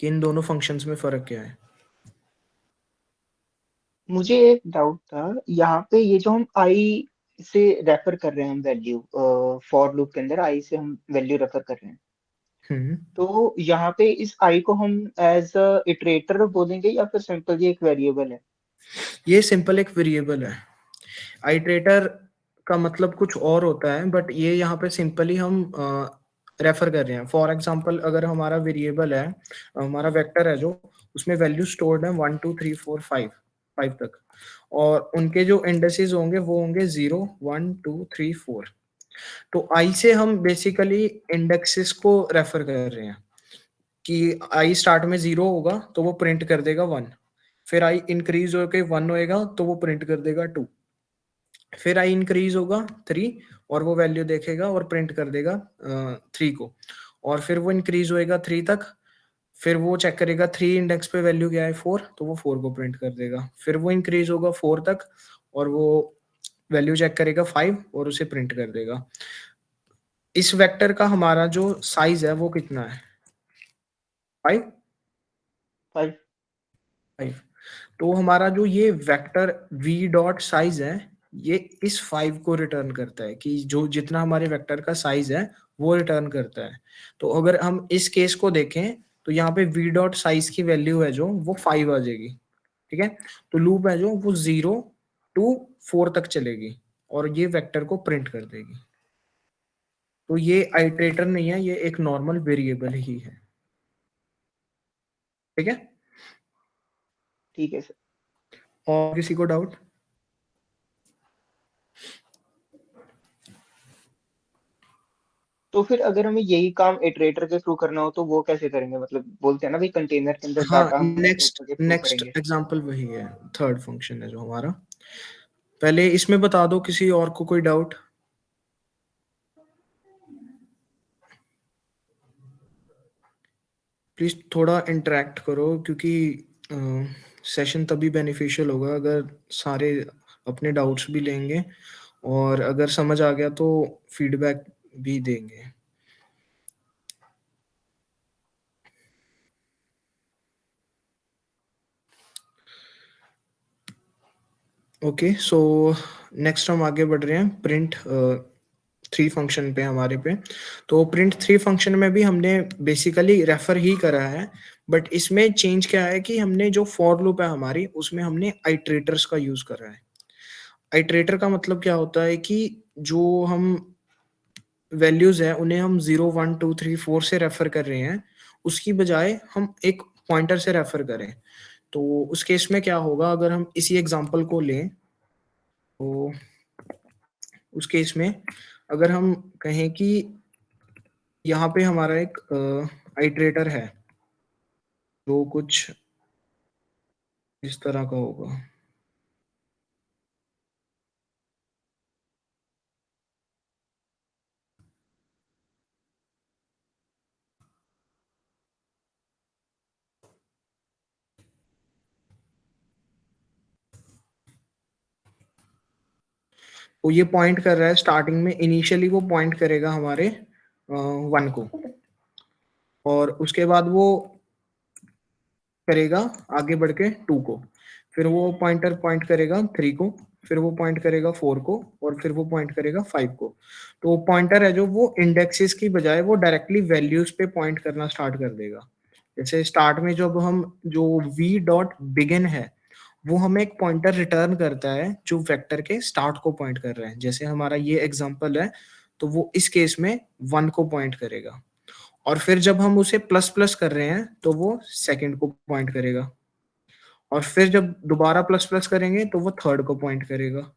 कि इन दोनों फंक्शंस में फर्क क्या है? मुझे एक डाउट था यहाँ पे, ये जो हम आई से रेफर कर रहे हैं, हम वैल्यू फॉर लूप के अंदर आई से हम वैल्यू रेफर कर रहे हैं, तो यहाँ पे इस आई को हम एज अ इटरेटर बोलेंगे या फिर सिंपल ये एक वेरिएबल है? ये सिंपल एक वेरिएबल है। आइटरेटर का मतलब कुछ और होता है बट ये यहाँ पे सिंपली हम रेफर कर रहे हैं। फॉर एग्जांपल अगर हमारा वेरिएबल है, हमारा वेक्टर है जो उसमें वैल्यू स्टोर्ड है 1 2 3 4 5 तक और उनके जो इंडेक्सेस होंगे वो होंगे 0 1 2 3 4। तो आई से हम बेसिकली इंडेक्सेस को रेफर कर रहे हैं कि आई स्टार्ट में 0 होगा तो वो प्रिंट कर देगा 1, फिर आई इंक्रीज होकर 1 होएगा तो वो प्रिंट कर देगा 2, फिर आई इंक्रीज होगा 3 और वो वैल्यू देखेगा और प्रिंट कर देगा 3 को, और फिर वो इंक्रीज होएगा 3 तक, फिर वो चेक करेगा 3 इंडेक्स पे वैल्यू क्या है 4, तो वो 4 को प्रिंट कर देगा, फिर वो इंक्रीज होगा 4 तक और वो वैल्यू चेक करेगा 5 और उसे प्रिंट कर देगा। इस वेक्टर का हमारा जो साइज है वो कितना है? 5। 5। 5। तो हमारा जो ये वेक्टर v डॉट साइज है ये इस 5 को रिटर्न करता है कि जो जितना हमारे वेक्टर का साइज है वो रिटर्न करता है। तो अगर हम इस केस को देखें तो यहाँ पे v डॉट साइज की वैल्यू है जो वो 5 आ जाएगी, ठीक है। तो लूप है जो वो 0 to 4 तक चलेगी और ये वेक्टर को प्रिंट कर देगी। तो ये आइटरेटर नहीं है, ये एक नॉर्मल वेरिएबल ही है, ठीक है। ठीक है सर। और किसी को डाउट? तो फिर अगर हमें यही काम इटरेटर के थ्रू करना हो तो वो कैसे करेंगे? मतलब बोलते हैं ना भाई कंटेनर के अंदर हाँ, डाटा हम नेक्स्ट इटरेटर के थ्रू नेक्स्ट करेंगे। एग्जांपल वही है, थर्ड फंक्शन है जो हमारा। पहले इसमें बता दो किसी और को कोई डाउट। प्लीज थोड़ा इंटरेक्ट करो क्योंकि सेशन तभी बेनिफिशियल होगा अगर सारे अपने डाउट्स भी लेंगे और अगर समझ आ गया तो फीडबैक भी देंगे। ओके, सो नेक्स्ट हम आगे बढ़ रहे हैं प्रिंट 3 फंक्शन पे हमारे पे। तो प्रिंट 3 फंक्शन में भी हमने बेसिकली रेफर ही करा है, बट इसमें चेंज क्या है कि हमने जो फॉर लूप है हमारी उसमें हमने आइटरेटर्स का यूज करा है। आइटरेटर का मतलब क्या होता है कि जो हम वैल्यूज है उन्हें हम 0 1 2 3 4 से रेफर कर रहे हैं, उसकी बजाय हम एक पॉइंटर से रेफर करें। तो उस केस में क्या होगा, अगर हम इसी एग्जांपल को लें तो उस केस में अगर हम कहें कि यहाँ पे हमारा एक आइटरेटर है जो कुछ इस तरह का होगा। तो ये पॉइंट कर रहा है स्टार्टिंग में, इनिशियली वो पॉइंट करेगा हमारे 1 को, और उसके बाद वो करेगा आगे बढ़ के 2 को, फिर वो पॉइंटर पॉइंट करेगा 3 को, फिर वो पॉइंट करेगा 4 को, और फिर वो पॉइंट करेगा 5 को। तो पॉइंटर है जो वो इंडेक्सेस की बजाय वो डायरेक्टली वैल्यूज पे पॉइंट करना स्टार्ट कर देगा। जैसे स्टार्ट में जब हम जो v डॉट बिगिन है वो हमें एक पॉइंटर रिटर्न करता है जो वेक्टर के स्टार्ट को पॉइंट कर रहा है। जैसे हमारा ये एग्जांपल है तो वो इस केस में 1 को पॉइंट करेगा, और फिर जब हम उसे प्लस प्लस कर रहे हैं तो वो सेकंड को पॉइंट करेगा, और फिर जब दोबारा प्लस प्लस करेंगे तो वो थर्ड को पॉइंट करेगा,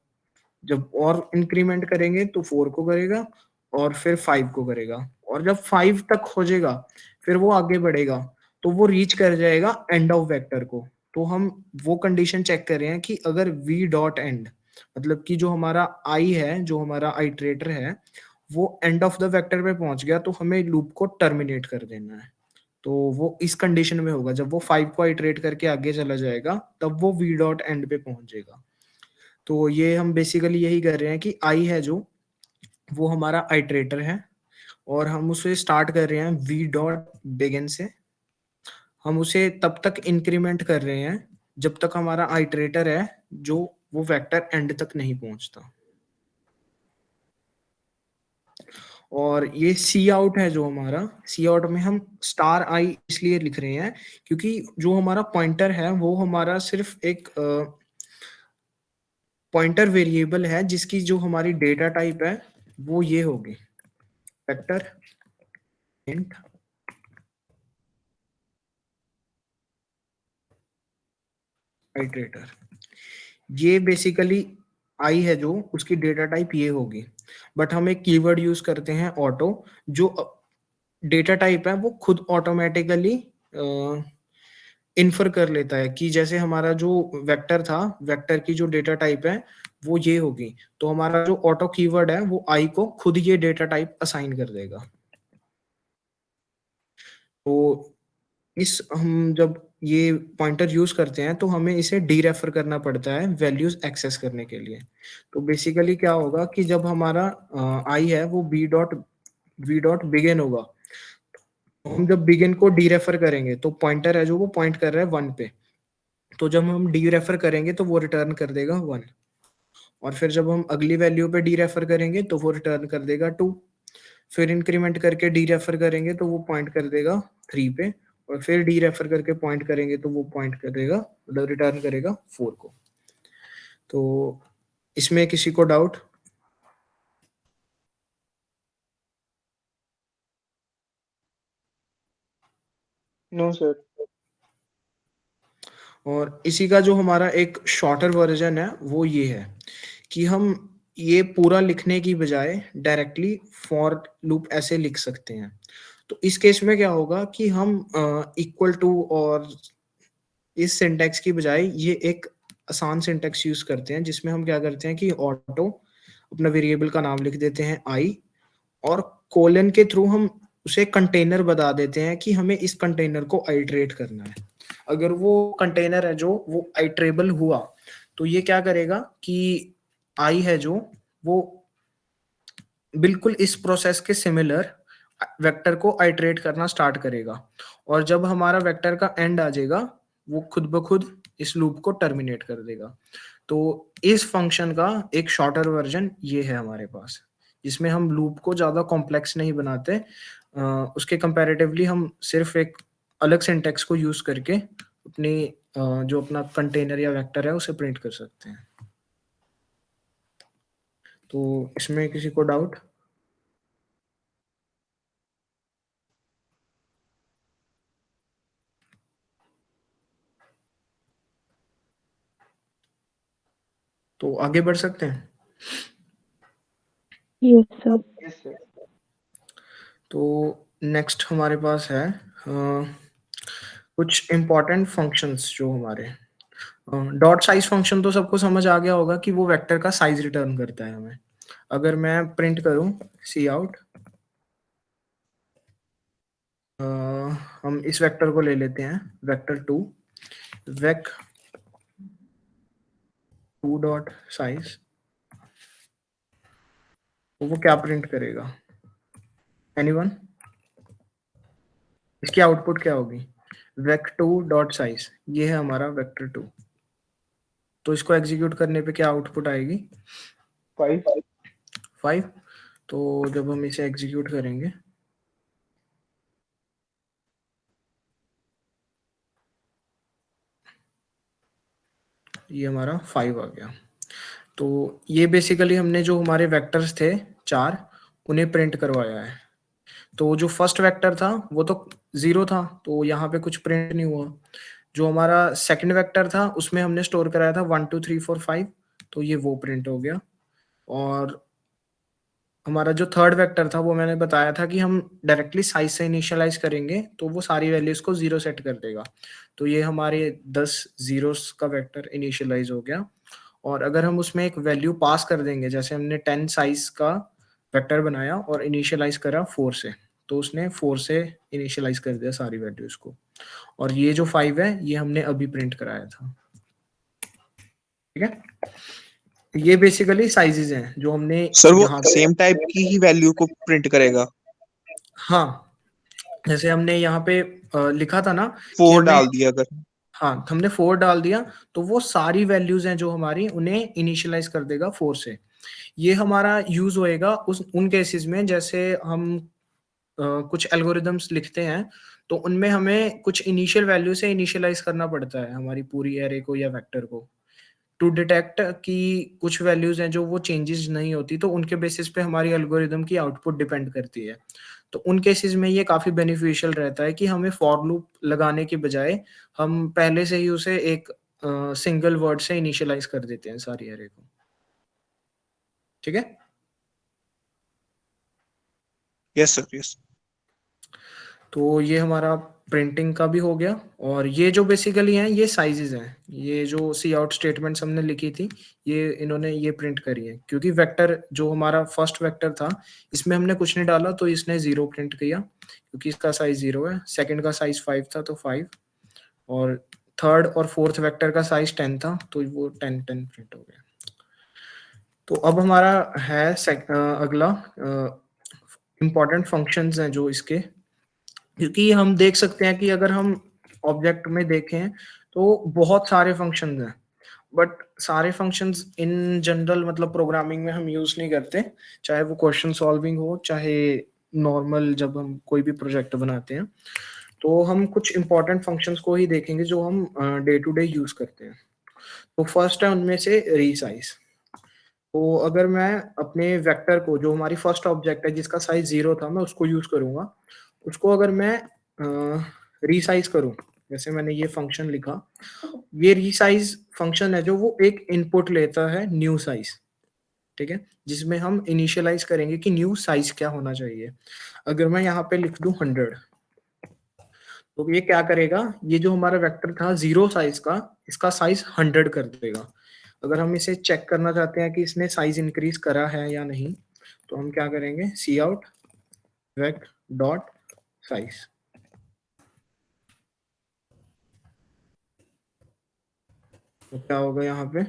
जब और इंक्रीमेंट करेंगे तो 4 को करेगा, और फिर 5 को करेगा, और जब 5 तक हो जाएगा फिर वो आगे बढ़ेगा तो वो रीच कर जाएगा एंड ऑफ वेक्टर को। तो हम वो कंडीशन चेक कर रहे हैं कि अगर v डॉट एंड मतलब कि जो हमारा i है, जो हमारा आइटरेटर है, वो एंड ऑफ द वेक्टर पे पहुंच गया तो हमें लूप को टर्मिनेट कर देना है। तो वो इस कंडीशन में होगा जब वो 5 को आइटरेट करके आगे चला जाएगा तब वो v डॉट एंड पे पहुंच जाएगा। तो ये हम बेसिकली यही कर रहे हैं कि i है जो वो हमारा आइटरेटर है, और हम उसे स्टार्ट कर रहे हैं v डॉट बिगिन से। हम उसे तब तक इंक्रीमेंट कर रहे हैं जब तक हमारा आइटरेटर है जो वो वेक्टर एंड तक नहीं पहुंचता। और ये सी आउट है जो हमारा, सी आउट में हम स्टार आई इसलिए लिख रहे हैं क्योंकि जो हमारा पॉइंटर है वो हमारा सिर्फ एक पॉइंटर वेरिएबल है जिसकी जो हमारी डेटा टाइप है वो ये होगी वेक्टर इंट आइटरेटर। ये बेसिकली आई है जो उसकी डेटा टाइप ये होगी, बट हम एक कीवर्ड यूज करते हैं ऑटो, जो डेटा टाइप है वो खुद ऑटोमेटिकली इन्फर कर लेता है कि जैसे हमारा जो वेक्टर था, वेक्टर की जो डेटा टाइप है वो ये होगी, तो हमारा जो ऑटो कीवर्ड है वो आई को खुद ये डेटा टाइप असाइन कर देगा। तो इस हम जब ये पॉइंटर यूज करते हैं तो हमें इसे डीरेफर करना पड़ता है वैल्यूज एक्सेस करने के लिए। तो बेसिकली क्या होगा कि जब हमारा आई है वो वी डॉट बिगिन होगा, तो हम जब बिगिन को डीरेफर करेंगे तो पॉइंटर है जो वो पॉइंट कर रहा है 1 पे, तो जब हम डीरेफर करेंगे तो वो रिटर्न कर देगा 1, और फिर जब हम अगली वैल्यू पे डीरेफर करेंगे तो वो रिटर्न कर देगा 2, फिर इंक्रीमेंट करके डीरेफर करेंगे तो वो पॉइंट कर देगा 3 पे, और फिर डीरेफर करके पॉइंट करेंगे तो वो पॉइंट करेगा, मतलब रिटर्न करेगा 4 को। तो इसमें किसी को डाउट? No sir. और इसी का जो हमारा एक शॉर्टर वर्जन है वो ये है कि हम ये पूरा लिखने की बजाय डायरेक्टली फॉर लूप ऐसे लिख सकते हैं। तो इस केस में क्या होगा कि हम इक्वल टू और इस सिंटेक्स की बजाय ये एक आसान सिंटेक्स यूज करते हैं, जिसमें हम क्या करते हैं कि ऑटो अपना वेरिएबल का नाम लिख देते हैं आई, और कोलन के थ्रू हम उसे कंटेनर बता देते हैं कि हमें इस कंटेनर को आइटरेट करना है। अगर वो कंटेनर है जो वो आइटरेबल हुआ तो ये क्या करेगा कि आई है जो वो बिल्कुल इस प्रोसेस के सिमिलर वेक्टर को आइटरेट करना स्टार्ट करेगा, और जब हमारा वेक्टर का एंड आ जाएगा वो खुद ब खुद इस लूप को टर्मिनेट कर देगा। तो इस फंक्शन का एक शॉर्टर वर्जन ये है हमारे पास, जिसमें हम लूप को ज्यादा कॉम्प्लेक्स नहीं बनाते, उसके कंपैरेटिवली हम सिर्फ एक अलग सिंटेक्स को यूज करके अपनी जो अपना कंटेनर या वेक्टर है उसे प्रिंट कर सकते हैं। तो इसमें किसी को डाउट? तो आगे बढ़ सकते हैं। Yes sir. Yes sir. तो नेक्स्ट हमारे पास है कुछ इम्पोर्टेंट फंक्शंस जो हमारे डॉट साइज फंक्शन तो सबको समझ आ गया होगा कि वो वेक्टर का साइज रिटर्न करता है हमें। अगर मैं प्रिंट करूं सी आउट, हम इस वेक्टर को ले लेते हैं वेक्टर 2, वेक 2 डॉट साइज, तो वो क्या प्रिंट करेगा? एनीवन? इसकी आउटपुट क्या होगी? वेक 2 डॉट साइज, ये है हमारा वेक्टर 2। तो इसको एग्जीक्यूट करने पे क्या आउटपुट आएगी? 5। तो जब हम इसे एग्जीक्यूट करेंगे ये हमारा 5 आ गया। तो ये बेसिकली हमने जो हमारे वेक्टर्स थे 4 उन्हें प्रिंट करवाया है। तो जो फर्स्ट वेक्टर था वो तो 0 था, तो यहाँ पे कुछ प्रिंट नहीं हुआ। जो हमारा सेकंड वेक्टर था उसमें हमने स्टोर कराया था 1 2 3 4 5, तो ये वो प्रिंट हो गया। और हमारा जो थर्ड वेक्टर था वो मैंने बताया था कि हम डायरेक्टली साइज से इनिशियलाइज करेंगे तो वो सारी वैल्यूज को 0 सेट कर देगा। तो ये हमारे 10 जीरोस का वेक्टर इनिशियलाइज हो गया। और अगर हम उसमें एक वैल्यू पास कर देंगे, जैसे हमने 10 साइज का वेक्टर बनाया और इनिशियलाइज करा 4 से, तो उसने 4 से इनिशियलाइज कर दिया सारी वैल्यूज को। और ये जो 5 है ये हमने अभी प्रिंट कराया था। ठीक है, ये बेसिकली साइजेस हैं जो हमने सर वो यहाँ पे सेम टाइप की ही वैल्यू को प्रिंट करेगा। हाँ, जैसे हमने यहाँ पे लिखा था ना कि 4 हमें, डाल दिया अगर, हाँ हमने 4 डाल दिया तो वो सारी वैल्यूज हैं जो हमारी उन्हें इनिशियलाइज कर देगा 4 से। ये हमारा यूज होएगा उन केसेस में जैसे हम कुछ एल्गोरिदम्स लिखते हैं तो उनमें हमें कुछ इनिशियल वैल्यू से इनिशियलाइज करना पड़ता है हमारी पूरी एरे को या वेक्टर को, टू डिटेक्ट कि कुछ वैल्यूज हैं जो वो चेंजेस नहीं होती, तो उनके बेसिस पे हमारी एल्गोरिदम की आउटपुट डिपेंड करती है। तो उन केसेस में ये काफी बेनिफिशियल रहता है कि हमें फॉर लूप लगाने के बजाय हम पहले से ही उसे एक सिंगल वर्ड से इनिशियलाइज कर देते हैं सारी एरे को। ठीक है। Yes sir, yes. तो ये हमारा प्रिंटिंग का भी हो गया, और ये जो बेसिकली हैं ये साइजेस हैं, ये जो सी आउट स्टेटमेंट्स हमने लिखी थी ये इन्होंने ये प्रिंट करी है, क्योंकि वेक्टर जो हमारा फर्स्ट वेक्टर था इसमें हमने कुछ नहीं डाला तो इसने 0 प्रिंट किया, क्योंकि इसका साइज 0 है। सेकंड का साइज 5 था तो 5, और थर्ड और फोर्थ वेक्टर का साइज 10 था तो वो 10 प्रिंट हो गया। तो अब हमारा है अगला इंपॉर्टेंट फंक्शंस हैं जो इसके, क्योंकि हम देख सकते हैं कि अगर हम ऑब्जेक्ट में देखें तो बहुत सारे फंक्शंस हैं, बट सारे फंक्शंस इन जनरल मतलब प्रोग्रामिंग में हम यूज नहीं करते, चाहे वो क्वेश्चन सॉल्विंग हो चाहे नॉर्मल जब हम कोई भी प्रोजेक्ट बनाते हैं। तो हम कुछ इंपॉर्टेंट फंक्शंस को ही देखेंगे जो हम डे टू डे यूज करते हैं। तो फर्स्ट है उनमें से रीसाइज। तो अगर मैं अपने वेक्टर को, जो हमारी फर्स्ट ऑब्जेक्ट है जिसका साइज 0 था, मैं उसको यूज करूंगा, उसको अगर मैं रीसाइज करूं, जैसे मैंने ये फंक्शन लिखा, ये रीसाइज फंक्शन है जो वो एक इनपुट लेता है न्यू साइज, ठीक है, जिसमें हम इनिशियलाइज करेंगे कि न्यू साइज क्या होना चाहिए। अगर मैं यहाँ पे लिख दूं 100, तो ये क्या करेगा, ये जो हमारा वेक्टर था 0 साइज का, इसका साइज 100 कर देगा। अगर हम इसे चेक करना चाहते हैं कि इसने साइज इंक्रीज करा है या नहीं, तो हम क्या करेंगे, सी आउट वेक डॉट साइज। तो क्या होगा, यहाँ पे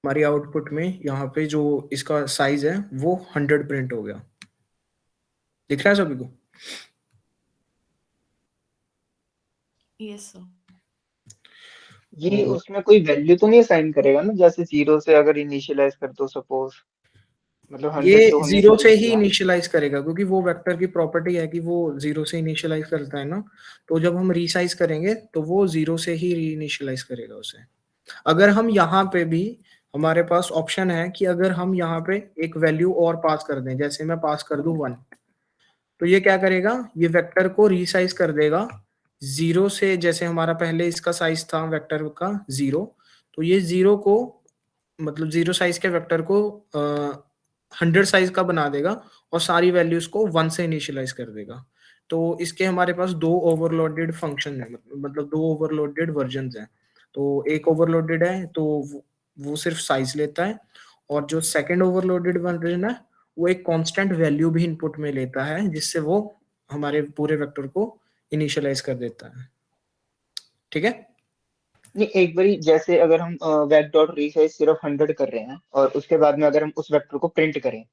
हमारी आउटपुट में यहाँ पे जो इसका साइज है वो 100 प्रिंट हो गया। दिख रहा है सभी को? Yes sir. ये उसमें कोई वैल्यू तो नहीं असाइन करेगा ना, जैसे 0 से अगर इनिशियलाइज कर दो सपोज, मतलब 100 ये तो हमने 0 से प्रिंट ही किया। इनिशियलाइज करेगा, क्योंकि वो वेक्टर की प्रॉपर्टी है कि वो 0 से इनिशियलाइज करता है ना, तो जब हम रीसाइज करेंगे तो वो 0 से ही रीइनिशियलाइज करेगा उसे। अगर हम यहाँ पे भी, हमारे पास ऑप्शन है कि अगर हम यहाँ पे एक वैल्यू और पास कर दें, जैसे मैं पास कर दूं 1, तो ये क्या करेगा, ये वेक्टर को रीसाइज कर देगा 0 से, जैसे हमारा पहले इसका साइज था वेक्टर का 0, तो ये 0 को मतलब 0 साइज के वेक्टर को 100 साइज का बना देगा और सारी वैल्यूज को 1 से इनिशियलाइज कर देगा। तो इसके हमारे पास 2 ओवरलोडेड फंक्शन है, मतलब 2 ओवरलोडेड वर्जन हैं। तो एक ओवरलोडेड है तो वो सिर्फ साइज लेता है, और जो सेकंड ओवरलोडेड वर्जन है वो एक कांस्टेंट वैल्यू भी इनपुट में लेता है, जिससे वो हमारे पूरे वेक्टर को इनिशियलाइज कर देता है। ठीक है। नहीं, एक बारी जैसे अगर हम वेक डॉट रीसाइज सिर्फ 100 कर रहे हैं और उसके बाद में अगर हम उस वेक्टर को प्रिंट करें,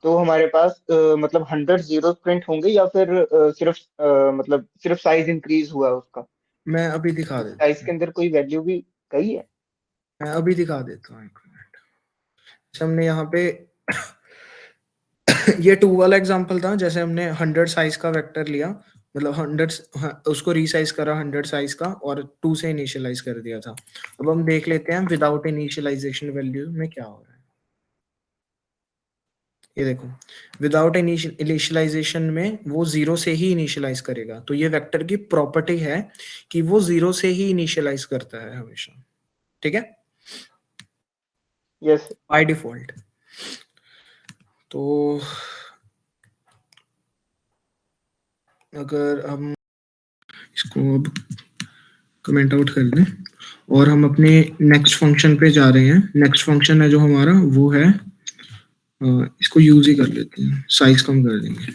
तो हमारे पास मतलब 100 जीरो प्रिंट होंगे, या फिर सिर्फ मतलब सिर्फ साइज इंक्रीज हुआ उसका? मैं अभी दिखा देता साइज के अंदर कोई वैल्यू भी कही है? मैं अभी दिखा देता हूँ, एक मिनट। हमने यहाँ पे ये 2 वाला एग्जांपल था, जैसे हमने 100 साइज का वेक्टर लिया, मतलब 100 उसको रीसाइज करा 100 साइज का और 2 से इनिशियलाइज कर दिया था। अब हम देख लेते हैं विदाउट इनिशियलाइजेशन वैल्यू में क्या हो रहा है। ये देखो, विदाउट इनिशियलाइजेशन में वो 0 से ही इनिशियलाइज करेगा, तो ये वेक्टर की प्रॉपर्टी है कि वो 0 से ही इनिशियलाइज करता है हमेशा। ठीक है, यस, बाय डिफॉल्ट। तो अगर हम इसको अब कमेंट आउट कर दें और हम अपने नेक्स्ट फंक्शन पे जा रहे हैं, नेक्स्ट फंक्शन है जो हमारा वो है, इसको यूज ही कर लेते हैं, साइज कम कर देंगे।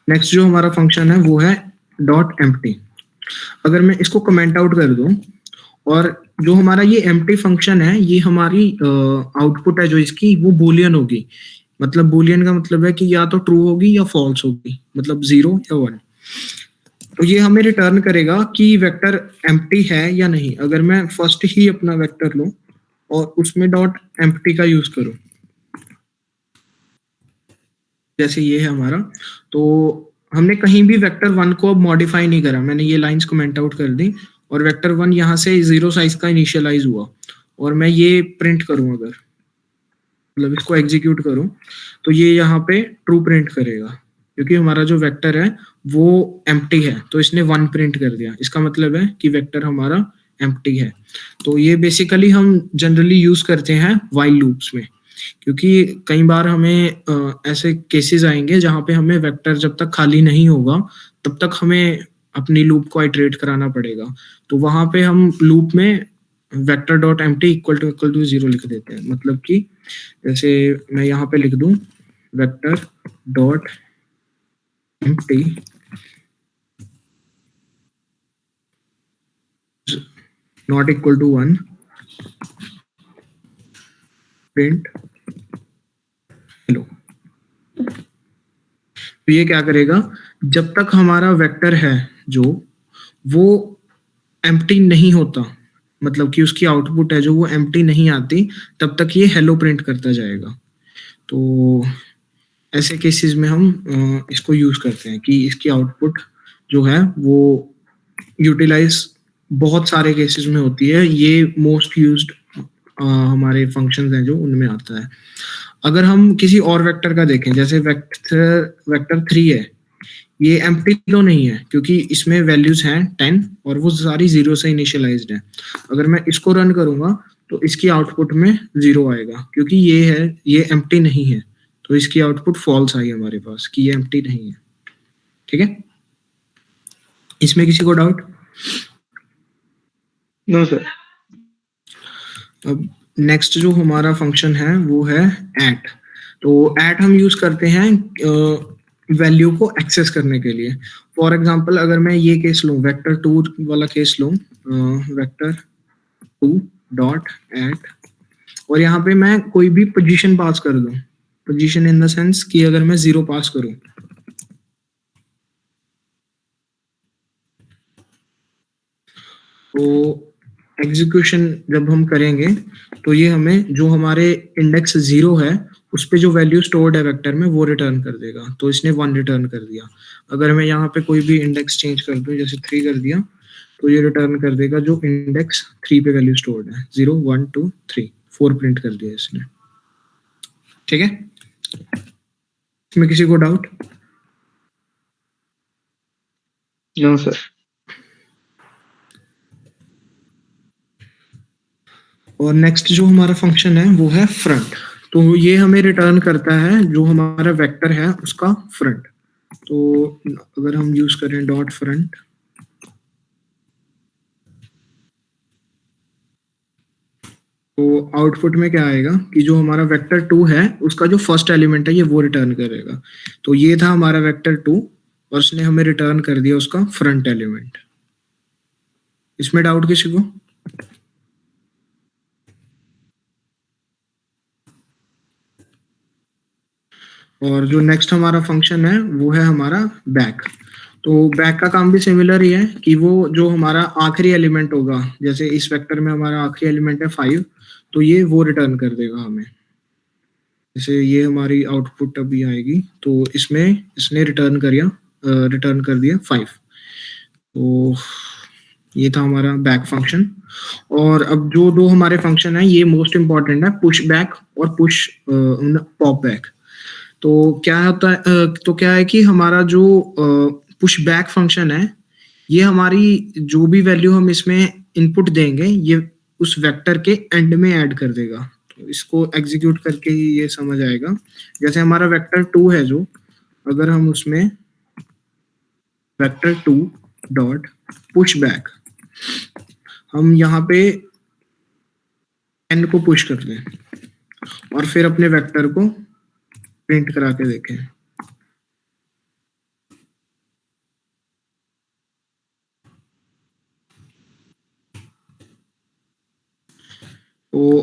नेक्स्ट जो हमारा फंक्शन है वो है डॉट एम्प्टी। अगर मैं इसको कमेंट आउट कर दूं, और जो हमारा ये एम्प्टी फंक्शन है, ये हमारी आउटपुट है जो इसकी, वो बूलियन होगी। मतलब बूलियन का मतलब है कि या तो ट्रू होगी या फॉल्स होगी, मतलब 0 या 1। तो ये हमें रिटर्न करेगा कि वेक्टर एम्प्टी है या नहीं। अगर मैं फर्स्ट ही अपना वेक्टर लूं और उसमें डॉट एम्प्टी का यूज करूं, जैसे ये है हमारा, तो हमने कहीं भी वेक्टर 1 को अब मॉडिफाई नहीं करा, मैंने ये लाइंस कमेंट आउट कर दी, और वेक्टर 1 यहाँ से 0 साइज का इनिशियलाइज हुआ, और मैं ये प्रिंट करूं, अगर मतलब इसको एग्जीक्यूट करूं, तो ये यहाँ पे ट्रू प्रिंट करेगा, क्योंकि हमारा जो वेक्टर है वो एम्प्टी है, तो इसने 1 प्रिंट कर दिया। इसका मतलब है कि वेक्टर हमारा एम्प्टी है। तो ये बेसिकली हम जनरली यूज करते हैं वाइल लूप्स में, क्योंकि कई बार हमें ऐसे केसेस आएंगे जहाँ पे हमें वेक्टर जब तक खाली नहीं होगा तब तक हमें अपनी लूप को आइटरेट कराना पड़ेगा। तो वहां पे हम लूप में vector dot empty equal to 0 लिख देते हैं। मतलब कि जैसे मैं यहाँ पे लिख दूं vector dot empty not equal to 1 print hello. तो ये क्या करेगा, जब तक हमारा वेक्टर है जो वो एम्प्टी नहीं होता, मतलब कि उसकी आउटपुट है जो वो एम्प्टी नहीं आती, तब तक ये हेलो प्रिंट करता जाएगा। तो ऐसे केसेस में हम इसको यूज करते हैं कि इसकी आउटपुट जो है वो यूटिलाइज बहुत सारे केसेस में होती है। ये मोस्ट यूज्ड हमारे फंक्शंस हैं जो उनमें आता है। अगर हम किसी और वेक्टर का देखें, जैसे वेक्टर 3 है, ये एम्प्टी तो नहीं है क्योंकि इसमें वैल्यूज हैं 10 और वो सारी 0 से इनिशियलाइज्ड है। अगर मैं इसको रन करूंगा तो इसकी आउटपुट में 0 आएगा क्योंकि ये एम्प्टी नहीं है। तो इसकी आउटपुट फॉल्स आई हमारे पास कि ये एम्प्टी नहीं है। ठीक है, इसमें किसी को डाउट? No sir. अब नेक्स्ट जो हमारा फंक्शन है वो है एट। तो एट हम यूज करते हैं वैल्यू को एक्सेस करने के लिए। फॉर एग्जांपल अगर मैं ये केस लूं, वेक्टर 2 वाला केस लूं, वेक्टर 2 डॉट एट, और यहाँ पे मैं कोई भी पोजीशन पास कर दूं, पोजीशन इन द सेंस कि अगर मैं 0 पास करूं तो एग्जीक्यूशन जब हम करेंगे तो ये हमें जो हमारे इंडेक्स 0 है उस पे जो वैल्यू स्टोर्ड है वेक्टर में वो रिटर्न कर देगा। तो इसने 1 रिटर्न कर दिया। अगर मैं यहाँ पे कोई भी इंडेक्स चेंज कर दूं, जैसे 3 कर दिया, तो ये रिटर्न कर देगा जो इंडेक्स 3 पे वैल्यू स्टोर्ड है। 0 1 2 3 4 प्रिंट कर दिया इसने। ठीक है, इसमें किसी को डाउट? No sir. और नेक्स्ट जो हमारा फंक्शन है वो है फ्रंट। तो ये हमें रिटर्न करता है जो हमारा वेक्टर है उसका फ्रंट। तो अगर हम यूज करें डॉट फ्रंट, तो आउटपुट में क्या आएगा कि जो हमारा वेक्टर 2 है उसका जो फर्स्ट एलिमेंट है ये वो रिटर्न करेगा। तो ये था हमारा वेक्टर 2 और उसने हमें रिटर्न कर दिया उसका फ्रंट एलिमेंट। इसमें डाउट किसी को? और जो नेक्स्ट हमारा फंक्शन है वो है हमारा बैक। तो बैक का काम भी सिमिलर ही है कि वो जो हमारा आखिरी एलिमेंट होगा, जैसे इस वेक्टर में हमारा आखिरी एलिमेंट है 5, तो ये वो रिटर्न कर देगा हमें। जैसे ये हमारी आउटपुट अभी आएगी, तो इसमें इसने रिटर्न कर दिया 5। तो ये था हमारा बैक फंक्शन। और अब जो दो हमारे फंक्शन है ये मोस्ट इंपॉर्टेंट है, पुश बैक और पुश पॉप बैक। तो क्या होता है, तो क्या है कि हमारा जो पुश बैक फंक्शन है ये हमारी जो भी वैल्यू हम इसमें इनपुट देंगे ये उस वेक्टर के एंड में ऐड कर देगा। तो इसको एग्जीक्यूट करके ही ये समझ आएगा। जैसे हमारा वेक्टर 2 है जो, अगर हम उसमें वेक्टर 2 डॉट पुश बैक, हम यहाँ पे एंड को पुश कर दें और फिर अपने वेक्टर को प्रिंट करा के देखें। तो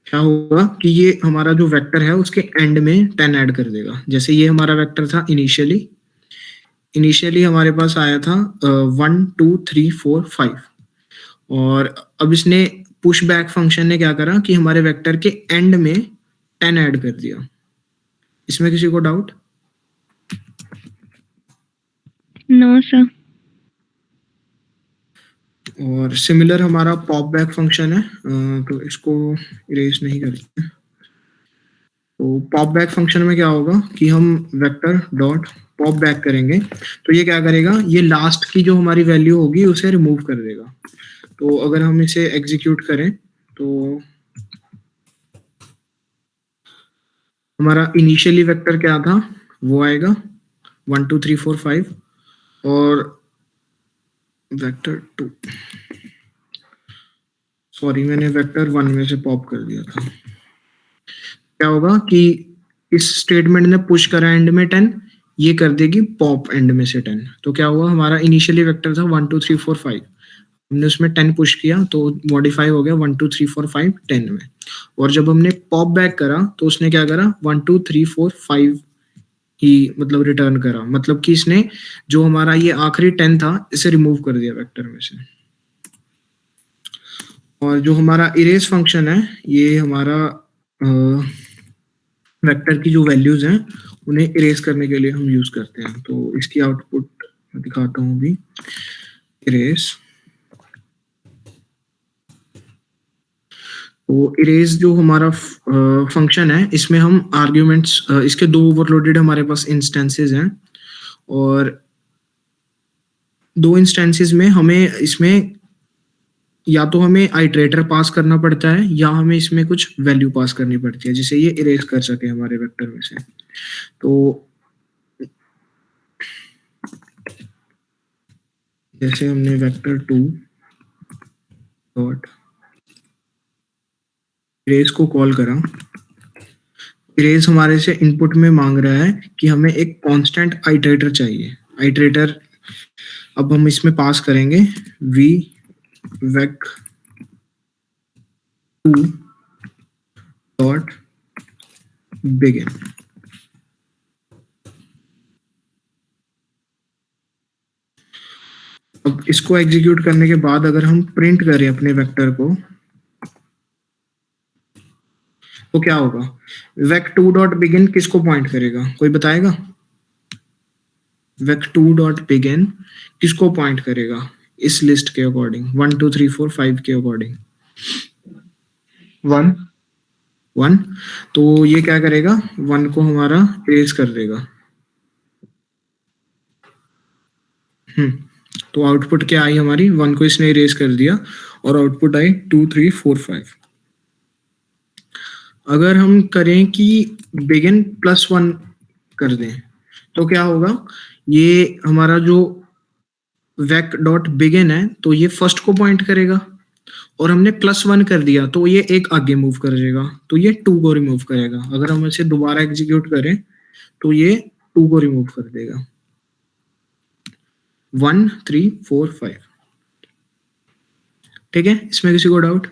क्या होगा कि ये हमारा जो वेक्टर है उसके एंड में 10 ऐड कर देगा। जैसे ये हमारा वेक्टर था इनिशियली हमारे पास आया था 1 2 3 4 5, और अब इसने पुश बैक फंक्शन ने क्या करा कि हमारे वेक्टर के एंड में 10 ऐड कर दिया। इसमें किसी को डाउट? No sir. और सिमिलर हमारा पॉप बैक फंक्शन है, तो इसको इरेज नहीं करते। तो पॉप बैक फंक्शन में क्या होगा कि हम वेक्टर डॉट पॉप बैक करेंगे, तो ये क्या करेगा, ये लास्ट की जो हमारी वैल्यू होगी उसे रिमूव कर देगा। तो अगर हम इसे एग्जीक्यूट करें तो हमारा इनिशियली वेक्टर क्या था, वो आएगा 1 2 3 4 5 और वेक्टर 2, सॉरी मैंने वेक्टर 1 में से पॉप कर दिया था। क्या होगा कि इस स्टेटमेंट ने पुश करा एंड में 10, ये कर देगी पॉप एंड में से 10। तो क्या हुआ, हमारा इनिशियली वेक्टर था 1 2 3 4 5, हमने उसमें 10 पुश किया तो मॉडिफाई हो गया 1 2 3 4 5 10 में। और जब हमने पॉप बैक करा तो उसने क्या करा, 1 2 3 4 5 ही मतलब रिटर्न करा, मतलब कि इसने जो हमारा ये आखिरी 10 था इसे रिमूव कर दिया वेक्टर में से। और जो हमारा इरेज फंक्शन है, ये हमारा वेक्टर की जो वैल्यूज हैं उन्हें इरेज करने के लिए हम यूज करते हैं। तो इसकी आउटपुट मैं दिखाता हूँ अभी। इरेज, तो इरेज जो हमारा फंक्शन है, इसमें हम आर्ग्यूमेंट्स, इसके दो ओवरलोडेड हमारे पास इंस्टेंसेस हैं और दो इंस्टेंसेस में हमें इसमें या तो हमें आइटरेटर पास करना पड़ता है या हमें इसमें कुछ वैल्यू पास करनी पड़ती है जिसे ये इरेज कर सके हमारे वेक्टर में से। तो जैसे हमने वेक्टर 2 डॉट इरेज को कॉल करा, इरेज हमारे से इनपुट में मांग रहा है कि हमें एक कांस्टेंट आइटरेटर चाहिए। आइटरेटर अब हम इसमें पास करेंगे वी वेक 2 डॉट बिगिन। अब इसको एग्जीक्यूट करने के बाद अगर हम प्रिंट करें अपने वेक्टर को तो क्या होगा, वेक 2 डॉट बिगिन किसको पॉइंट करेगा, कोई बताएगा? वेक 2 डॉट बिगिन किसको पॉइंट करेगा इस लिस्ट के अकॉर्डिंग, 1 2 3 4 5 के अकॉर्डिंग? 1। तो ये क्या करेगा, 1 को हमारा इरेज कर देगा। तो आउटपुट क्या आई हमारी, 1 को इसने इरेज कर दिया और आउटपुट आई 2 3 4 5। अगर हम करें कि बिगिन +1 कर दें तो क्या होगा, ये हमारा जो वेक डॉट बिगिन है तो ये फर्स्ट को पॉइंट करेगा और हमने +1 कर दिया तो ये एक आगे मूव कर जाएगा, तो ये 2 को रिमूव करेगा। अगर हम इसे दोबारा एग्जीक्यूट करें तो ये 2 को रिमूव कर देगा। 1 3 4 5। ठीक है, इसमें किसी को डाउट?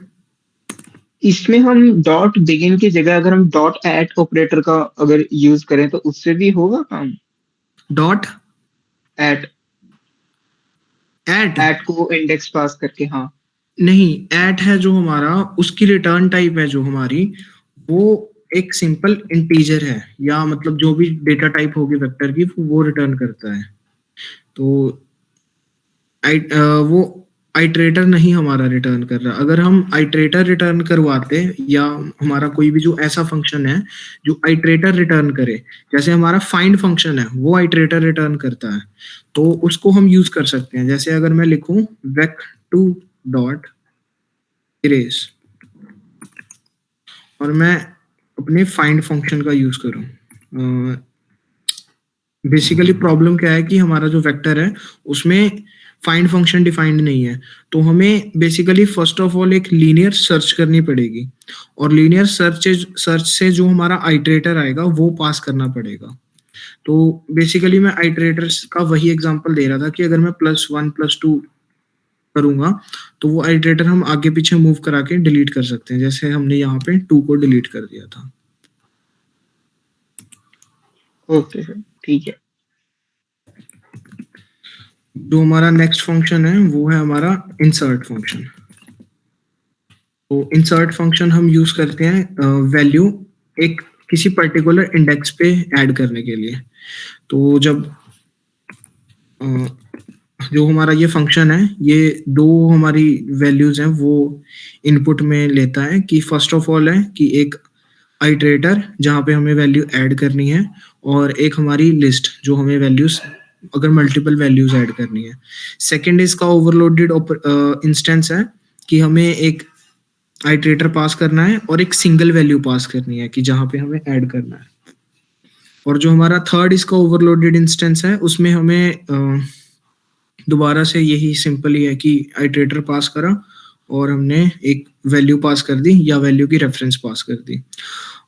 इसमें हम डॉट बिगिन की जगह अगर हम डॉट एट ऑपरेटर का अगर यूज करें तो उससे भी होगा काम? डॉट एट को इंडेक्स पास करके? हाँ नहीं, एट है जो हमारा, उसकी रिटर्न टाइप है जो हमारी, वो एक सिंपल इंटीजर है, या मतलब जो भी डेटा टाइप होगी वेक्टर की वो रिटर्न करता है। तो वो आइटरेटर नहीं हमारा रिटर्न कर रहा। अगर हम आइटरेटर रिटर्न करवाते या हमारा कोई भी जो ऐसा फंक्शन है जो आइटरेटर रिटर्न करे, जैसे हमारा फाइंड फंक्शन है वो आइटरेटर रिटर्न करता है, तो उसको हम यूज कर सकते हैं। जैसे अगर मैं लिखूं वेक 2 डॉट इरेज और मैं अपने फाइंड फंक्शन का यूज करूं, बेसिकली प्रॉब्लम क्या है कि हमारा जो वेक्टर है उसमें फाइंड फंक्शन डिफाइंड नहीं है, तो हमें बेसिकली फर्स्ट ऑफ ऑल एक लीनियर सर्च करनी पड़ेगी और लीनियर सर्च से जो हमारा आइटरेटर आएगा वो पास करना पड़ेगा। तो बेसिकली मैं आइटरेटर्स का वही एग्जांपल दे रहा था कि अगर मैं +1 +2 करूंगा तो वो आइटरेटर हम आगे पीछे मूव करा के डिलीट कर सकते हैं, जैसे हमने यहाँ पे 2 को डिलीट कर दिया था। ओके सर, ठीक है। जो हमारा नेक्स्ट फंक्शन है वो है हमारा इंसर्ट फंक्शन। तो इंसर्ट फंक्शन हम यूज करते हैं वैल्यू एक किसी पर्टिकुलर इंडेक्स पे ऐड करने के लिए। तो जब जो हमारा ये फंक्शन है, ये दो हमारी वैल्यूज हैं वो इनपुट में लेता है कि फर्स्ट ऑफ ऑल है कि एक आइटरेटर जहाँ पे हमें वैल्यू ऐड करनी है, और एक हमारी लिस्ट जो हमें वैल्यूज अगर मल्टीपल वैल्यूज ऐड करनी है। सेकंड इसका ओवरलोडेड इंस्टेंस है कि हमें एक आइटरेटर पास करना है और एक सिंगल वैल्यू पास करनी है कि जहाँ पे हमें ऐड करना है। और जो हमारा थर्ड इसका ओवरलोडेड इंस्टेंस है उसमें हमें दोबारा से यही सिंपल ही है कि आइटरेटर पास करा और हमने एक वैल्यू पास कर दी या वैल्यू की रेफरेंस पास कर दी।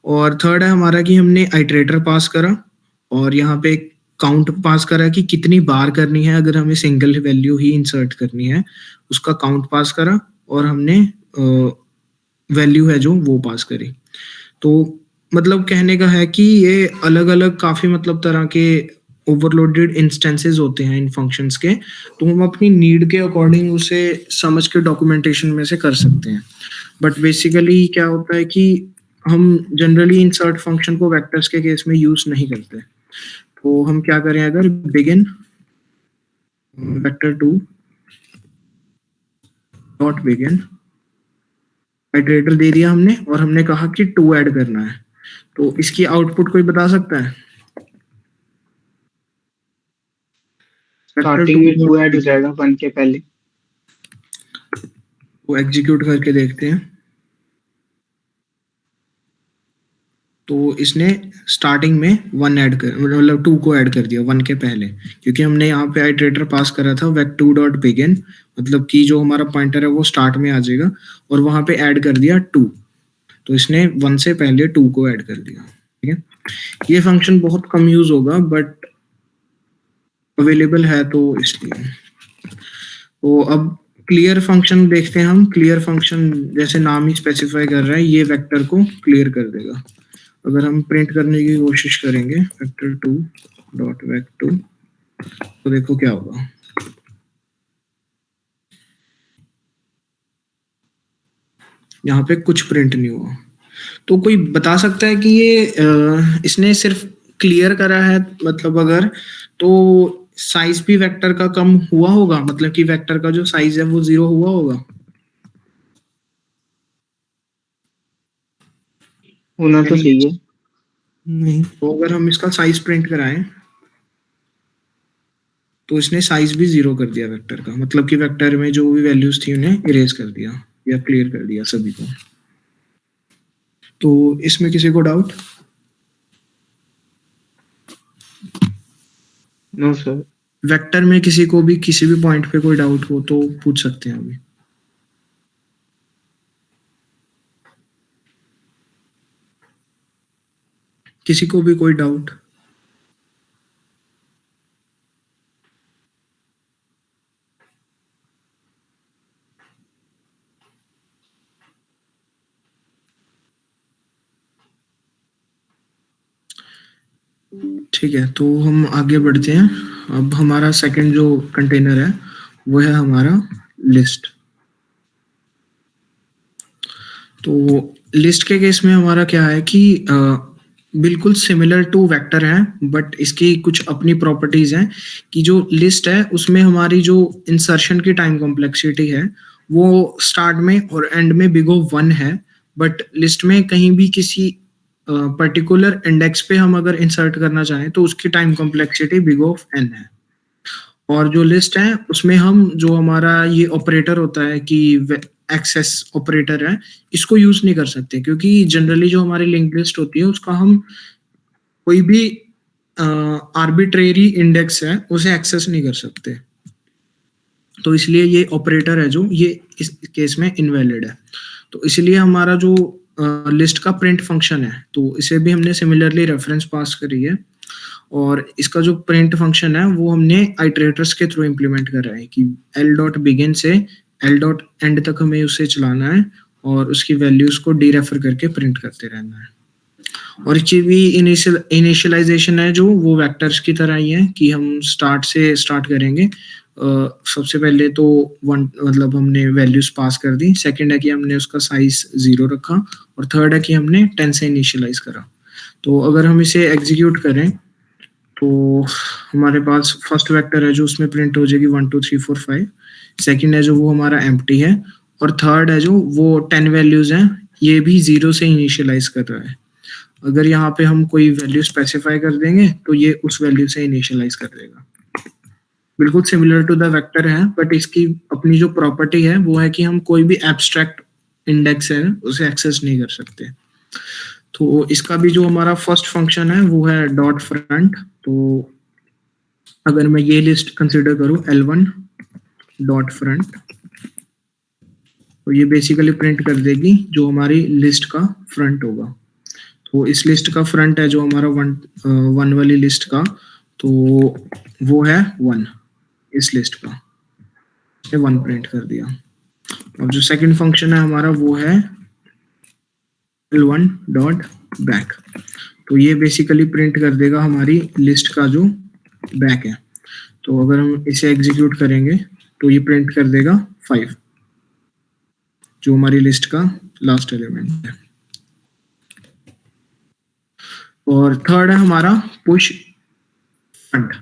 और थर्ड है हमारा कि हमने आइटरेटर पास करा और यहाँ पे एक काउंट पास करा कि कितनी बार करनी है, अगर हमें सिंगल वैल्यू ही इंसर्ट करनी है उसका काउंट पास करा और हमने वैल्यू है जो वो पास करी। तो मतलब कहने का है कि ये अलग अलग काफी मतलब तरह के ओवरलोडेड इंस्टेंसेस होते हैं इन फंक्शंस के, तो हम अपनी नीड के अकॉर्डिंग उसे समझ के डॉक्यूमेंटेशन में से कर सकते हैं। बट बेसिकली क्या होता है कि हम जनरली इंसर्ट फंक्शन को वेक्टर्स के केस में यूज नहीं करते। तो हम क्या करें, अगर begin vector 2 dot begin iterator दे दिया हमने और हमने कहा कि 2 ऐड करना है, तो इसकी आउटपुट कोई बता सकता है? स्टार्टिंग में 2 ऐड हो जाएगा 1 के पहले। वो एग्जीक्यूट करके देखते हैं। तो इसने स्टार्टिंग में 1 ऐड कर मतलब 2 को ऐड कर दिया 1 के पहले, क्योंकि हमने यहाँ पे आइटरेटर पास करा था vec2 डॉट बिगिन, मतलब कि जो हमारा पॉइंटर है वो स्टार्ट में आ जाएगा और वहां पे ऐड कर दिया 2, तो इसने 1 से पहले 2 को ऐड कर दिया। ठीक है, ये फंक्शन बहुत कम यूज होगा बट अवेलेबल है तो इसलिए। तो अब क्लियर फंक्शन देखते हैं हम। क्लियर फंक्शन जैसे नाम ही स्पेसिफाई कर रहा है, ये वेक्टर को क्लियर कर देगा। अगर हम प्रिंट करने की कोशिश करेंगे वेक्टर 2 डॉट वेक2 तो देखो क्या होगा। यहाँ पे कुछ प्रिंट नहीं हुआ। तो कोई बता सकता है कि ये इसने सिर्फ क्लियर करा है, मतलब अगर तो साइज भी वेक्टर का कम हुआ होगा, मतलब कि वेक्टर का जो साइज है वो 0 हुआ होगा? होना तो चाहिए। नहीं, तो अगर हम इसका साइज प्रिंट कराएं तो इसने साइज भी 0 कर दिया वेक्टर का, मतलब कि वेक्टर में जो भी वैल्यूज थी उन्हें इरेज कर दिया या क्लियर कर दिया सभी को। तो इसमें किसी को डाउट? No sir. वेक्टर में किसी को भी किसी भी पॉइंट पे कोई डाउट हो तो पूछ सकते हैं अभी। किसी को भी कोई डाउट? ठीक है, तो हम आगे बढ़ते हैं। अब हमारा सेकंड जो कंटेनर है वो है हमारा लिस्ट। तो लिस्ट के केस में हमारा क्या है कि बिल्कुल सिमिलर टू वेक्टर है, बट इसकी कुछ अपनी प्रॉपर्टीज हैं कि जो लिस्ट है उसमें हमारी जो इंसर्शन की टाइम कॉम्प्लेक्सिटी है वो स्टार्ट में और एंड में बिग O 1 है, बट लिस्ट में कहीं भी किसी पर्टिकुलर इंडेक्स पे हम अगर इंसर्ट करना चाहें तो उसकी time complexity big O n है। और जो लिस्ट है उसमें हम जो हमारा ये ऑपरेटर होता है कि एक्सेस ऑपरेटर है, इसको यूज नहीं कर सकते, क्योंकि जनरली जो हमारी लिंक लिस्ट होती है उसका हम कोई भी आर्बिट्रेरी इंडेक्स है उसे एक्सेस नहीं कर सकते। तो इसलिए ये ऑपरेटर है जो ये इस केस में इनवैलिड है। तो इसलिए हमारा जो लिस्ट का प्रिंट फंक्शन है तो इसे भी हमने सिमिलरली रेफरेंस पास करी है, और इसका जो प्रिंट फंक्शन है वो हमने आइटरेटर्स के थ्रू इम्प्लीमेंट कर रहे हैं कि l डॉट बिगिन से l डॉट एंड तक हमें उसे चलाना है और उसकी वैल्यूज को डीरेफर करके प्रिंट करते रहना है। और इसकी भी इनिशियलाइजेशन है जो वो वेक्टर्स की तरह ही है कि हम स्टार्ट से स्टार्ट करेंगे। सबसे पहले तो 1 मतलब हमने वैल्यूज पास कर दी, सेकंड है कि हमने उसका साइज 0 रखा, और थर्ड है कि हमने 10 से इनिशियलाइज करा। तो अगर हम इसे एग्जीक्यूट करें तो हमारे पास फर्स्ट वेक्टर है जो उसमें प्रिंट हो जाएगी 1 2 3 4 5, सेकंड है जो वो हमारा एम्प्टी है, और थर्ड है जो वो 10 वैल्यूज हैं ये भी 0 से इनिशियलाइज कर रहा है। अगर यहाँ पे हम कोई वैल्यू स्पेसिफाई कर देंगे तो ये उस वैल्यू से इनिशियलाइज कर देगा। बिल्कुल सिमिलर टू द वेक्टर है, बट इसकी अपनी जो प्रॉपर्टी है वो है कि हम कोई भी एब्स्ट्रैक्ट इंडेक्स है उसे एक्सेस नहीं कर सकते। तो इसका भी जो हमारा फर्स्ट फंक्शन है वो है डॉट फ्रंट। तो अगर मैं ये लिस्ट कंसिडर करूं L1 डॉट फ्रंट, तो ये बेसिकली प्रिंट कर देगी जो हमारी लिस्ट का फ्रंट होगा। तो इस लिस्ट का फ्रंट है जो हमारा वन वाली लिस्ट का, तो वो है 1। इस लिस्ट का 1 प्रिंट कर दिया। और जो सेकंड फंक्शन है हमारा वो है L1 डॉट बैक। तो ये बेसिकली प्रिंट कर देगा हमारी लिस्ट का जो बैक है। तो अगर हम इसे एग्जीक्यूट करेंगे तो ये प्रिंट कर देगा 5, जो हमारी लिस्ट का लास्ट एलिमेंट है। और थर्ड है हमारा पुश फ्रंट।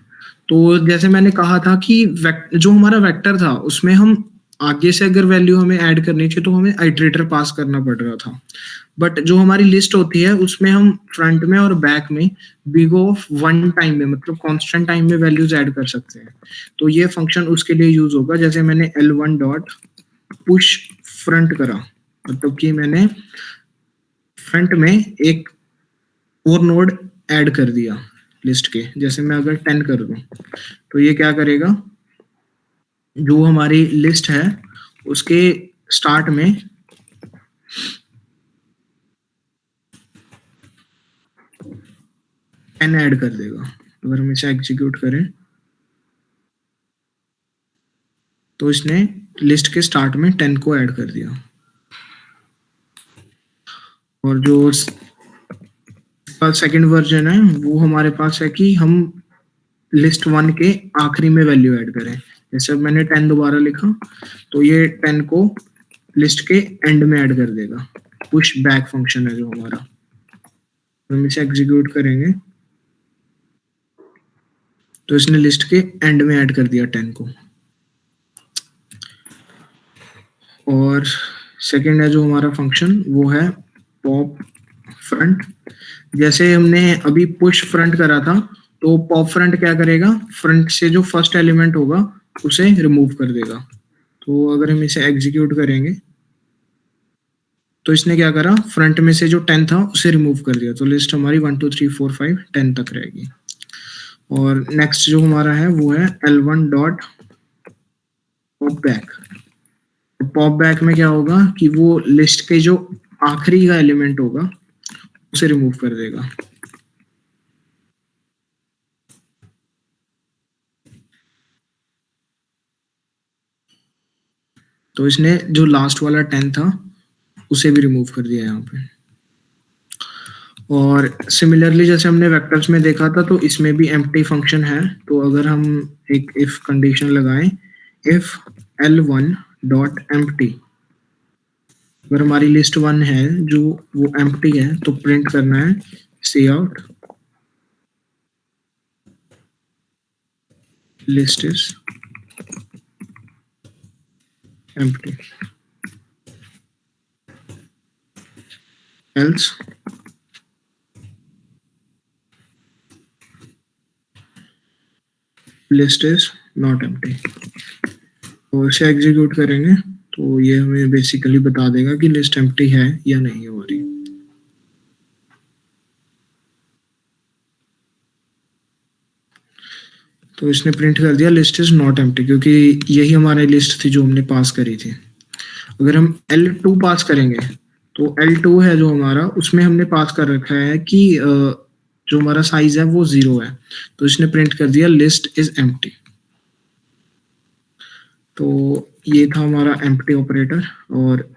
तो जैसे मैंने कहा था कि जो हमारा वेक्टर था उसमें हम आगे से अगर वैल्यू हमें ऐड करनी चाहिए तो हमें आइटरेटर पास करना पड़ रहा था, बट जो हमारी लिस्ट होती है उसमें हम फ्रंट में और बैक में बिग ऑफ 1 टाइम में, मतलब कांस्टेंट टाइम में वैल्यूज ऐड कर सकते हैं। तो ये फंक्शन उसके लिए यूज होगा। जैसे मैंने L1 डॉट पुश फ्रंट करा, मतलब कि मैंने फ्रंट में एक और नोड ऐड कर दिया लिस्ट के। जैसे मैं अगर 10 कर दूं तो ये क्या करेगा, जो हमारी लिस्ट है उसके स्टार्ट में 10 ऐड कर देगा। अगर हम इसे एग्जीक्यूट करें तो इसने लिस्ट के स्टार्ट में 10 को ऐड कर दिया। और जो सेकंड वर्जन है वो हमारे पास है कि हम लिस्ट 1 के आखिरी में वैल्यू ऐड करें। जैसे अब मैंने 10 दोबारा लिखा तो ये 10 को लिस्ट के एंड में ऐड कर देगा। पुश बैक फंक्शन है जो हमारा। हम इसे एग्जीक्यूट करेंगे तो इसने लिस्ट के एंड में ऐड कर दिया 10 को। और सेकंड है जो हमारा फंक्शन वो है पॉप फ्रंट। जैसे हमने अभी पुश फ्रंट करा था तो पॉप फ्रंट क्या करेगा, फ्रंट से जो फर्स्ट एलिमेंट होगा उसे रिमूव कर देगा। तो अगर हम इसे एग्जीक्यूट करेंगे तो इसने क्या करा, फ्रंट में से जो 10 था उसे रिमूव कर दिया। तो लिस्ट हमारी 1 2 3 4 5 10 तक रहेगी। और नेक्स्ट जो हमारा है वो है L1 dot pop back. Pop back में क्या होगा कि वो लिस्ट के जो आखिरी का एलिमेंट होगा उसे रिमूव कर देगा। तो इसने जो लास्ट वाला 10 था उसे भी रिमूव कर दिया यहाँ पे। और सिमिलरली जैसे हमने वेक्टर्स में देखा था तो इसमें भी एम्प्टी फंक्शन है। तो अगर हम एक इफ कंडीशन लगाएं, इफ L1 डॉट एम्प्टी, अगर हमारी लिस्ट 1 है जो वो एम्प्टी है तो प्रिंट करना है C out list is empty, else list is not empty. तो इसे एग्जीक्यूट करेंगे तो ये हमें बेसिकली बता देगा कि लिस्ट एम्प्टी है या नहीं हमारी। तो इसने प्रिंट कर दिया लिस्ट इज नॉट एम्प्टी, क्योंकि यही हमारी लिस्ट थी जो हमने पास करी थी। अगर हम L2 पास करेंगे तो L2 है जो हमारा, उसमें हमने पास कर रखा है कि जो हमारा साइज है वो 0 है। तो इसने प्रिंट कर दिया लिस्ट इज एम्प्टी। तो ये था हमारा एम्प्टी ऑपरेटर। और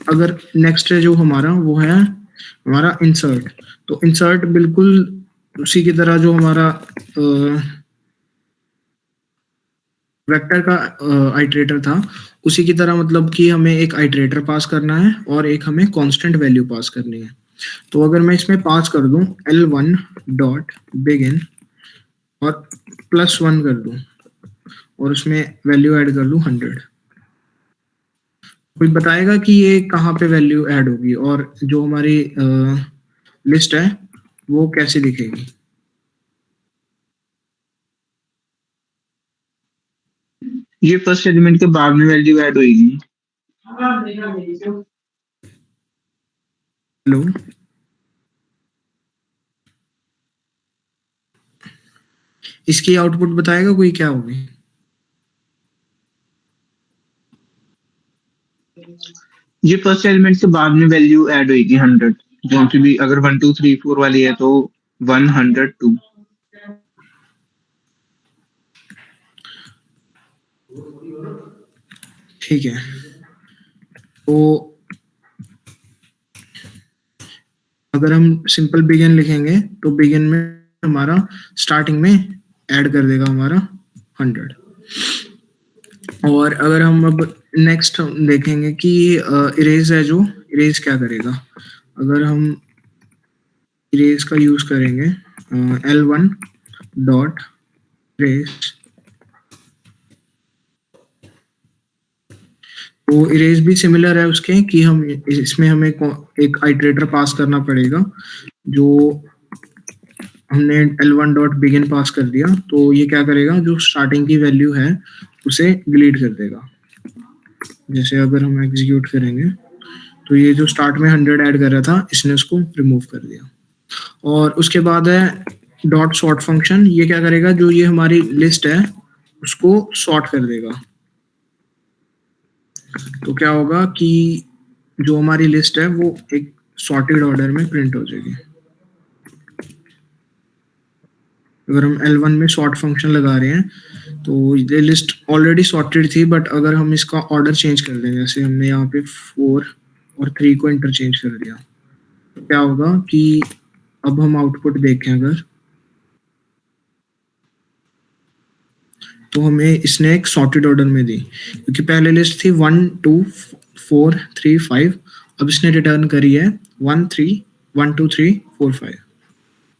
अगर नेक्स्ट है जो हमारा वो है हमारा इंसर्ट। तो इंसर्ट बिल्कुल उसी की तरह जो हमारा वेक्टर का आइटरेटर था उसी की तरह, मतलब कि हमें एक आइटरेटर पास करना है और एक हमें कांस्टेंट वैल्यू पास करनी है। तो अगर मैं इसमें पास कर दूं L1 डॉट बिगिन और +1 कर दूं और उसमें वैल्यू ऐड कर दूं 100, कोई बताएगा कि ये कहाँ पे वैल्यू ऐड होगी। और जो हमारी लिस्ट है वो कैसे दिखेगी? ये फर्स्ट एलिमेंट के बाद में वैल्यू ऐड होगी। हेलो, इसकी आउटपुट बताएगा कोई क्या होगी? ये फर्स्ट एलिमेंट के बाद में वैल्यू ऐड होगी 100, जो कि भी अगर 1 2 3 4 वाली है तो 102। ठीक है, तो अगर हम सिंपल बिगिन लिखेंगे तो बिगिन में हमारा स्टार्टिंग में ऐड कर देगा हमारा 100। और अगर हम अब नेक्स्ट देखेंगे कि इरेज है, जो इरेज क्या करेगा, अगर हम इरेज का यूज करेंगे L1 डॉट इरेज, तो इरेज भी सिमिलर है उसके कि हम इसमें हमें एक आइटरेटर पास करना पड़ेगा। जो हमने L1 डॉट बिगिन पास कर दिया तो ये क्या करेगा, जो स्टार्टिंग की वैल्यू है उसे डिलीट कर देगा। जैसे अगर हम एग्जीक्यूट करेंगे तो ये जो स्टार्ट में 100 ऐड कर रहा था इसने उसको रिमूव कर दिया। और उसके बाद है डॉट सॉर्ट फंक्शन, ये क्या करेगा, जो ये हमारी लिस्ट है उसको सॉर्ट कर देगा। तो क्या होगा कि जो हमारी लिस्ट है वो एक सॉर्टेड ऑर्डर में प्रिंट हो जाएगी। अगर हम L1 में सॉर्ट फंक्शन लगा रहे हैं तो ये लिस्ट ऑलरेडी सॉर्टेड थी, बट अगर हम इसका ऑर्डर चेंज कर देंगे, जैसे हमने यहाँ पे 4 और 3 को इंटरचेंज कर दिया, तो क्या होगा कि अब हम आउटपुट देखें अगर, तो हमें इसने एक सॉर्टेड ऑर्डर में दी, क्योंकि पहले लिस्ट थी 1 2 4 3 5, अब इसने रिटर्न करी है 1 2 3 4 5,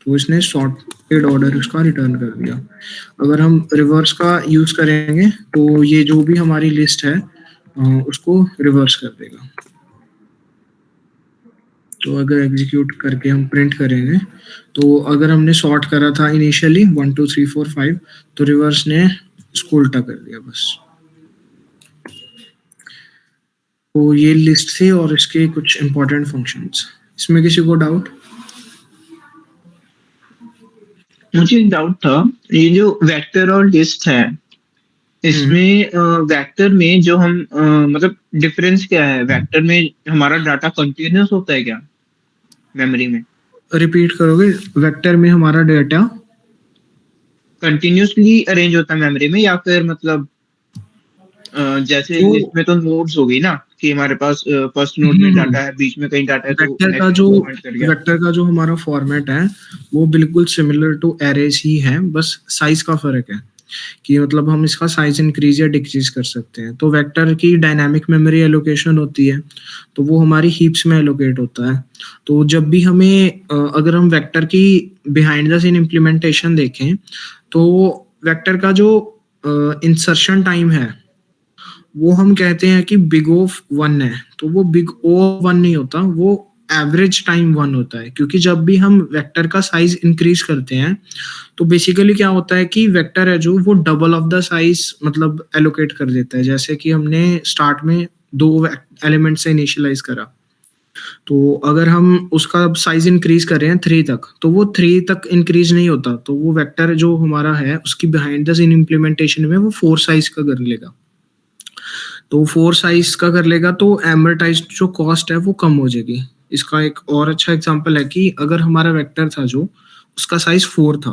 तो इसने सॉर्टेड ऑर्डर उसका रिटर्न कर दिया। अगर हम रिवर्स का यूज करेंगे तो ये जो भी हमारी लिस्ट है उसको रिवर्स कर देगा। तो अगर एग्जीक्यूट करके हम प्रिंट करेंगे तो अगर हमने सॉर्ट करा था इनिशियली 1 2 3 4 5, तो रिवर्स ने इसको उल्टा कर दिया बस। तो ये लिस्ट थी और इसके कुछ इंपॉर्टेंट फंक्शंस। इसमें किसी को डाउट? मुझे एक डाउट था, ये जो वेक्टर और लिस्ट है इसमें वेक्टर में जो हम मतलब डिफरेंस क्या है, वेक्टर में हमारा डाटा कंटीन्यूअस होता है क्या मेमोरी में? रिपीट करोगे? वेक्टर में हमारा डाटा कंटिन्यूअसली अरेंज होता है मेमोरी में, या फिर मतलब जैसे इसमें तो नोड्स हो गई ना कि हमारे पास फर्स्ट नोड में डाटा है, बीच में कहीं डाटा है, तो वेक्टर का जो हमारा फॉर्मेट है वो बिल्कुल सिमिलर टू एरेज ही है, बस साइज का फर्क है कि मतलब हम इसका साइज इंक्रीज या डिक्रीज कर सकते हैं। तो वेक्टर की डायनामिक मेमोरी एलोकेशन होती है तो वो हमारी हीप्स में एलोकेट होता है। तो जब भी हमें अगर हम वेक्टर की बिहाइंड द सीन इम्प्लीमेंटेशन देखें तो वेक्टर का जो इंसर्शन टाइम है वो हम कहते हैं कि बिग O 1 है, तो वो बिग O 1 नहीं होता, वो एवरेज टाइम 1 होता है। क्योंकि जब भी हम वेक्टर का साइज इंक्रीज करते हैं तो बेसिकली क्या होता है कि वेक्टर है जो वो डबल ऑफ द साइज मतलब एलोकेट कर देता है। जैसे कि हमने स्टार्ट में 2 एलिमेंट से इनिशियलाइज करा, तो अगर हम उसका साइज इंक्रीज कर रहे हैं 3 तक, तो वो 3 तक इंक्रीज नहीं होता, तो वो वेक्टर जो हमारा है उसकी बिहाइंड द सीन इम्प्लीमेंटेशन में वो 4 साइज का कर लेगा। तो 4 साइज का कर लेगा तो एमोर्टाइज्ड जो कॉस्ट है वो कम हो जाएगी। इसका एक और अच्छा एग्जांपल है कि अगर हमारा वेक्टर था जो उसका साइज 4 था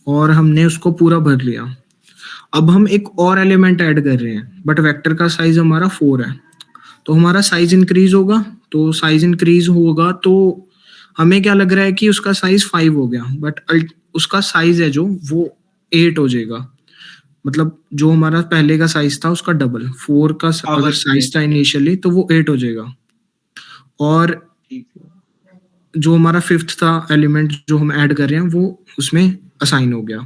और हमने उसको पूरा भर लिया, अब हम एक और एलिमेंट ऐड कर रहे हैं बट वेक्टर का साइज हमारा 4 है, तो हमारा साइज इंक्रीज होगा। तो साइज इंक्रीज होगा तो हमें क्या लग रहा है कि उसका साइज 5 हो गया, बट उसका साइज है जो वो 8 हो जाएगा। मतलब जो हमारा पहले का साइज था उसका डबल, 4 का अगर साइज था इनिशियली तो वो 8 हो जाएगा। और जो हमारा 5th था एलिमेंट जो हम ऐड कर रहे हैं वो उसमें असाइन हो गया।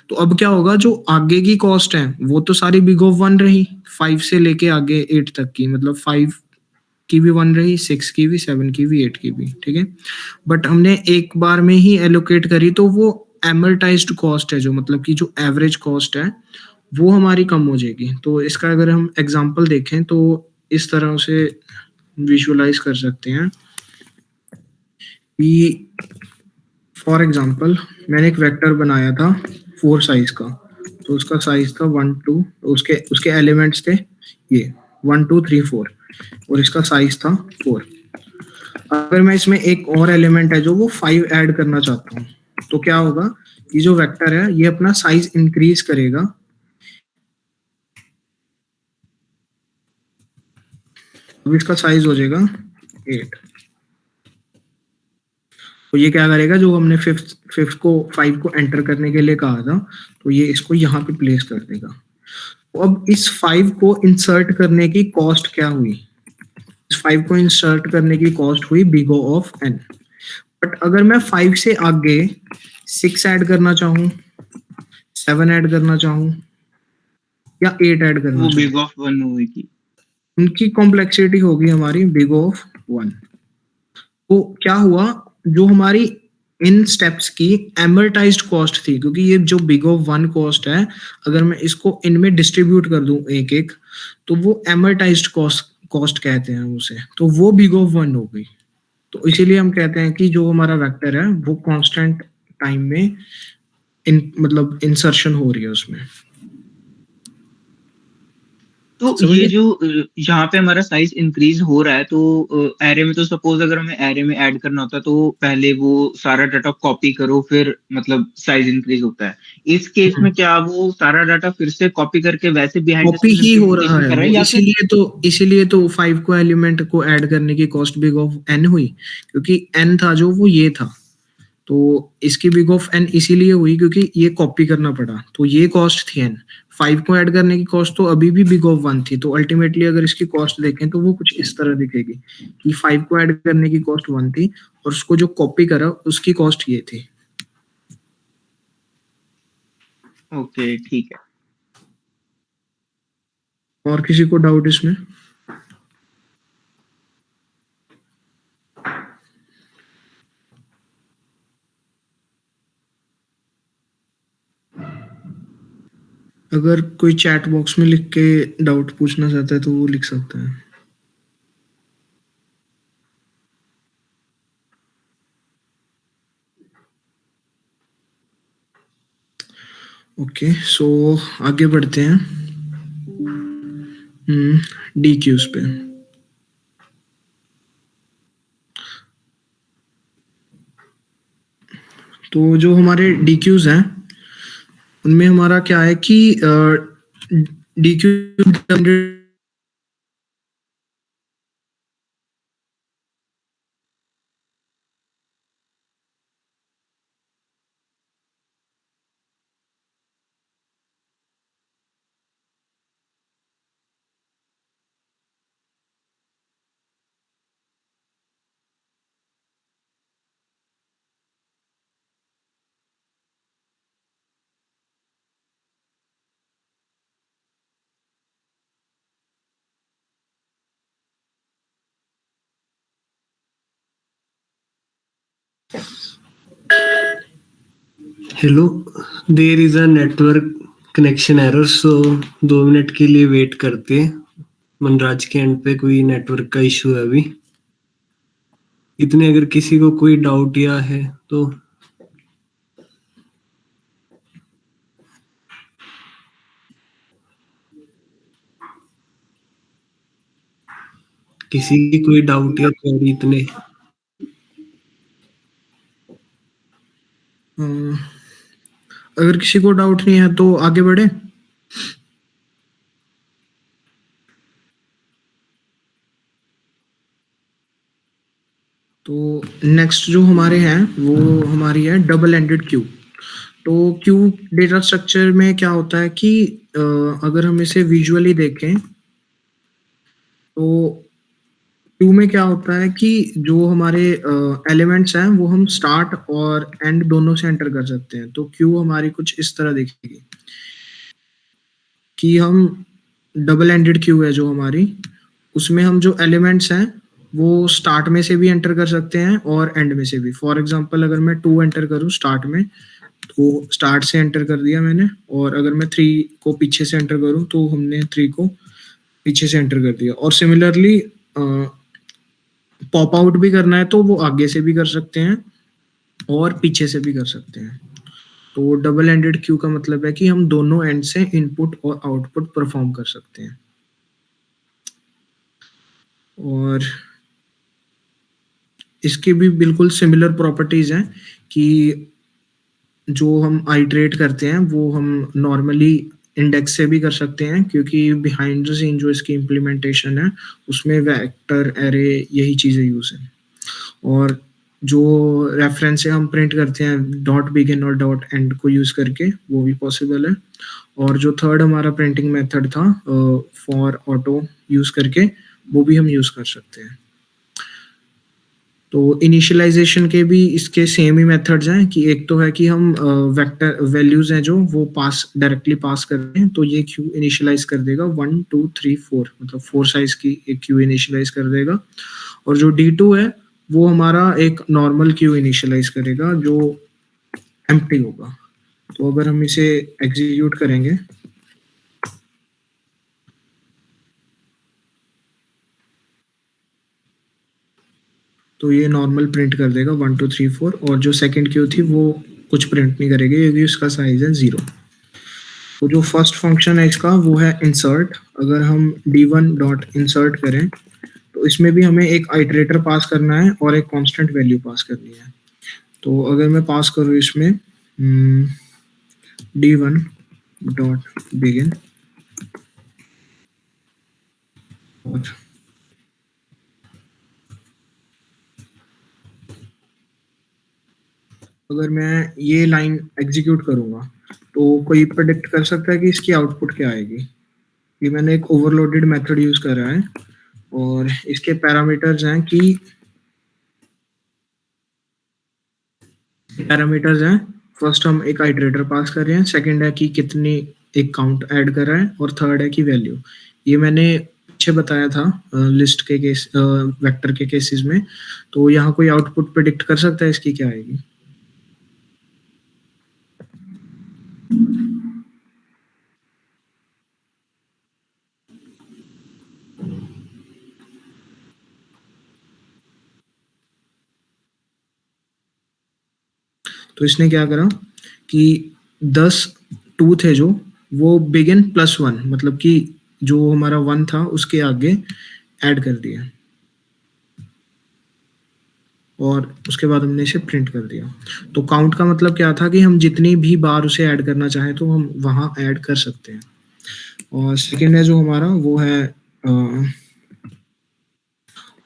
तो अब क्या होगा, जो आगे की कॉस्ट है वो तो सारी बिग O 1 रही, 5 से लेके आगे 8 तक की, मतलब 5 की भी 1 रही, 6 की भी, 7 की भी, 8 की भी, ठीक है। बट हमने एक बार में ही एलोकेट करी तो वो एमर्टाइज्ड कॉस्ट है, जो मतलब कि जो एवरेज कॉस्ट है वो हमारी कम हो जाएगी। तो इसका अगर हम एग्जांपल देखें तो इस तरह से विजुअलाइज कर सकते हैं कि फॉर एग्जांपल मैंने एक वेक्टर बनाया था 4 साइज का, तो उसका साइज था 1 2, उसके उसके एलिमेंट्स थे ये 1 2 3 4 और इसका साइज था 4। अगर मैं इसमें एक और एलिमेंट है जो वो 5 ऐड करना चाहता हूँ, तो क्या होगा, ये जो वेक्टर है ये अपना साइज इंक्रीज करेगा। अब इसका साइज हो जाएगा 8। तो ये क्या करेगा, जो हमने फिफ्थ को 5 को एंटर करने के लिए कहा था, तो ये इसको यहाँ पे प्लेस कर देगा। तो अब इस 5 को इंसर्ट करने की कॉस्ट क्या हुई, इस 5 को इंसर्ट करने की कॉस्ट हुई big O of n। But अगर मैं 5 से आगे 6 ऐड करना चाहूँ, 7 ऐड करना चाहूँ या 8 ऐड करना वो चाहूँ, बिग ऑफ 1 होगी। उनकी कॉम्प्लेक्सिटी होगी हमारी बिग ऑफ 1। तो क्या हुआ, जो हमारी इन स्टेप्स की एमर्टाइज्ड कॉस्ट थी, क्योंकि ये जो बिग ऑफ 1 कॉस्ट है अगर मैं इसको इनमें डिस्ट्रीब्यूट कर दूं एक एक, तो वो एमर्टाइज्ड कॉस्ट कहते हैं उसे, तो वो बिग ऑफ 1 हो गई। तो इसीलिए हम कहते हैं कि जो हमारा वेक्टर है वो कांस्टेंट टाइम में मतलब इंसर्शन हो रही है उसमें। तो ये जो यहाँ पे हमारा साइज इंक्रीज हो रहा है, तो एरे में तो सपोज अगर हमें एरे में ऐड करना होता है तो पहले वो सारा डाटा कॉपी करो, फिर मतलब साइज इंक्रीज होता है। इस केस में क्या वो सारा डाटा फिर से कॉपी करके वैसे बिहाइंड कॉपी ही हो रहा है वो, इसीलिए तो 5 को एलिमेंट को ऐड करने की कॉस्ट बिग ऑफ n हुई, क्योंकि n था जो वो ये था, तो इसकी बिग ऑफ n इसीलिए हुई क्योंकि ये कॉपी करना पड़ा, तो ये कॉस्ट थी n। 5 को ऐड करने की कॉस्ट तो अभी भी बिग ऑफ 1 थी, तो अल्टीमेटली अगर इसकी कॉस्ट देखें तो वो कुछ इस तरह दिखेगी कि 5 को ऐड करने की कॉस्ट 1 थी और उसको जो कॉपी करा उसकी कॉस्ट ये थी। ओके, ठीक है। और किसी को डाउट इसमें? अगर कोई चैट बॉक्स में लिख के डाउट पूछना चाहता है तो वो लिख सकता है। ओके, सो आगे बढ़ते हैं डी क्यूज पे। तो जो हमारे डी क्यूज हैं उनमें हमारा क्या है कि D Q hello, there is a network connection error, so 2 minute के लिए वेट करते हैं। मनराज के एंड पे कोई नेटवर्क का इशू है अभी। इतने अगर किसी को कोई डाउट या है तो किसी की कोई डाउट या क्वेरी इतने? अगर किसी को डाउट नहीं है तो आगे बढ़े। तो नेक्स्ट जो हमारे हैं वो हमारी है डबल एंडेड क्यू। तो क्यू डेटा स्ट्रक्चर में क्या होता है कि अगर हम इसे विजुअली देखें तो क्यू में क्या होता है कि जो हमारे एलिमेंट्स हैं वो हम स्टार्ट और एंड दोनों से एंटर कर सकते हैं। तो क्यू हमारी कुछ इस तरह दिखेगी कि हम डबल एंडेड क्यू है जो हमारी, उसमें हम जो एलिमेंट्स हैं वो स्टार्ट में से भी एंटर कर सकते हैं और एंड में से भी। फॉर एग्जांपल अगर मैं 2 एंटर करूं स्टार्ट में, तो स्टार्ट से एंटर कर दिया मैंने, और अगर मैं 3 को पीछे से एंटर करूं तो हमने 3 को पीछे से एंटर कर दिया। और सिमिलरली पॉप आउट भी करना है तो वो आगे से भी कर सकते हैं और पीछे से भी कर सकते हैं। तो डबल एंडेड क्यू का मतलब है कि हम दोनों एंड से इनपुट और आउटपुट परफॉर्म कर सकते हैं। और इसकी भी बिल्कुल सिमिलर प्रॉपर्टीज हैं कि जो हम आइटरेट करते हैं वो हम नॉर्मली इंडेक्स से भी कर सकते हैं, क्योंकि बिहाइंड द सीन जो इसकी इम्प्लीमेंटेशन है उसमें वेक्टर एरे यही चीज़ें यूज हैं। और जो रेफरेंस से हम प्रिंट करते हैं डॉट बिगिन और डॉट एंड को यूज करके, वो भी पॉसिबल है। और जो थर्ड हमारा प्रिंटिंग मेथड था फॉर ऑटो यूज करके, वो भी हम यूज कर सकते हैं। तो इनिशियलाइजेशन के भी इसके सेम ही मेथड्स हैं कि एक तो है कि हम वेक्टर वैल्यूज हैं जो वो डायरेक्टली पास कर रहे हैं, तो ये क्यू इनिशियलाइज कर देगा 1 2 3 4, मतलब 4 साइज की एक क्यू इनिशियलाइज कर देगा। और जो D2 है वो हमारा एक नॉर्मल क्यू इनिशियलाइज करेगा जो एम्प्टी होगा। तो अगर हम इसे एग्जीक्यूट करेंगे तो ये नॉर्मल प्रिंट कर देगा 1 2 3 4, और जो सेकंड क्यू थी वो कुछ प्रिंट नहीं करेगी क्योंकि उसका साइज है 0। तो जो फर्स्ट फंक्शन है इसका वो है इंसर्ट। अगर हम D1 डॉट इंसर्ट करें तो इसमें भी हमें एक आइटरेटर पास करना है और एक कांस्टेंट वैल्यू पास करनी है। तो अगर मैं पास करूँ इसमें D1 डॉट बिगिन, और अगर मैं ये लाइन एग्जीक्यूट करूंगा तो कोई प्रेडिक्ट कर सकता है कि इसकी आउटपुट क्या आएगी। ये मैंने एक ओवरलोडेड मेथड यूज करा है और इसके पैरामीटर्स हैं कि फर्स्ट हम एक आइटरेटर पास कर रहे हैं, सेकंड है कि कितनी एक काउंट ऐड कर रहा है, और थर्ड है कि वैल्यू। ये मैंने पीछे बताया था लिस्ट के केस वेक्टर के केसेस में। तो यहाँ कोई आउटपुट प्रेडिक्ट कर सकता है इसकी क्या आएगी? तो इसने क्या करा कि 10 2 थे जो वो बिगिन +1, मतलब कि जो हमारा 1 था उसके आगे ऐड कर दिया, और उसके बाद हमने इसे प्रिंट कर दिया। तो काउंट का मतलब क्या था कि हम जितनी भी बार उसे ऐड करना चाहें तो हम वहां ऐड कर सकते हैं। और सेकेंड है जो हमारा वो है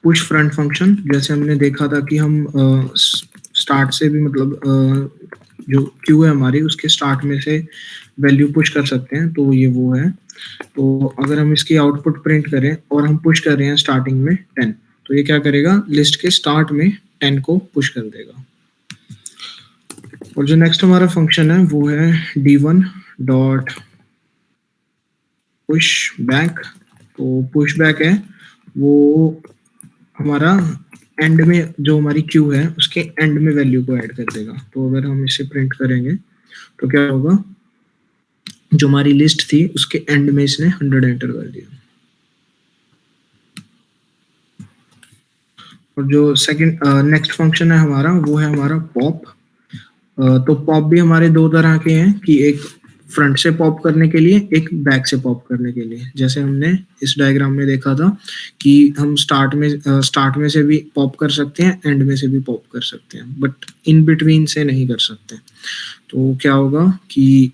पुश फ्रंट फंक्शन। जैसे हमने देखा था कि हम स्टार्ट से भी, मतलब जो क्यू है हमारी उसके स्टार्ट में से वैल्यू पुश कर सकते हैं, तो ये वो है। तो अगर हम इसकी आउटपुट प्रिंट करें और हम पुश कर रहे हैं स्टार्टिंग में 10, तो ये क्या करेगा, लिस्ट के स्टार्ट में 10 को पुश कर देगा। और जो नेक्स्ट हमारा फंक्शन है वो है D1 डॉट पुश बैक। तो पुश बैक है वो हमारा एंड में जो हमारी क्यू है उसके एंड में वैल्यू को ऐड कर देगा। तो अगर हम इसे प्रिंट करेंगे तो क्या होगा, जो हमारी लिस्ट थी उसके एंड में इसने 100 एंटर कर दिया। और जो सेकंड नेक्स्ट फंक्शन है हमारा वो है हमारा पॉप। तो पॉप भी हमारे दो तरह के हैं कि एक फ्रंट से पॉप करने के लिए, एक बैक से पॉप करने के लिए। जैसे हमने इस डायग्राम में देखा था कि हम स्टार्ट में से भी पॉप कर सकते हैं, एंड में से भी पॉप कर सकते हैं, बट इन बिटवीन से नहीं कर सकते। तो क्या होगा कि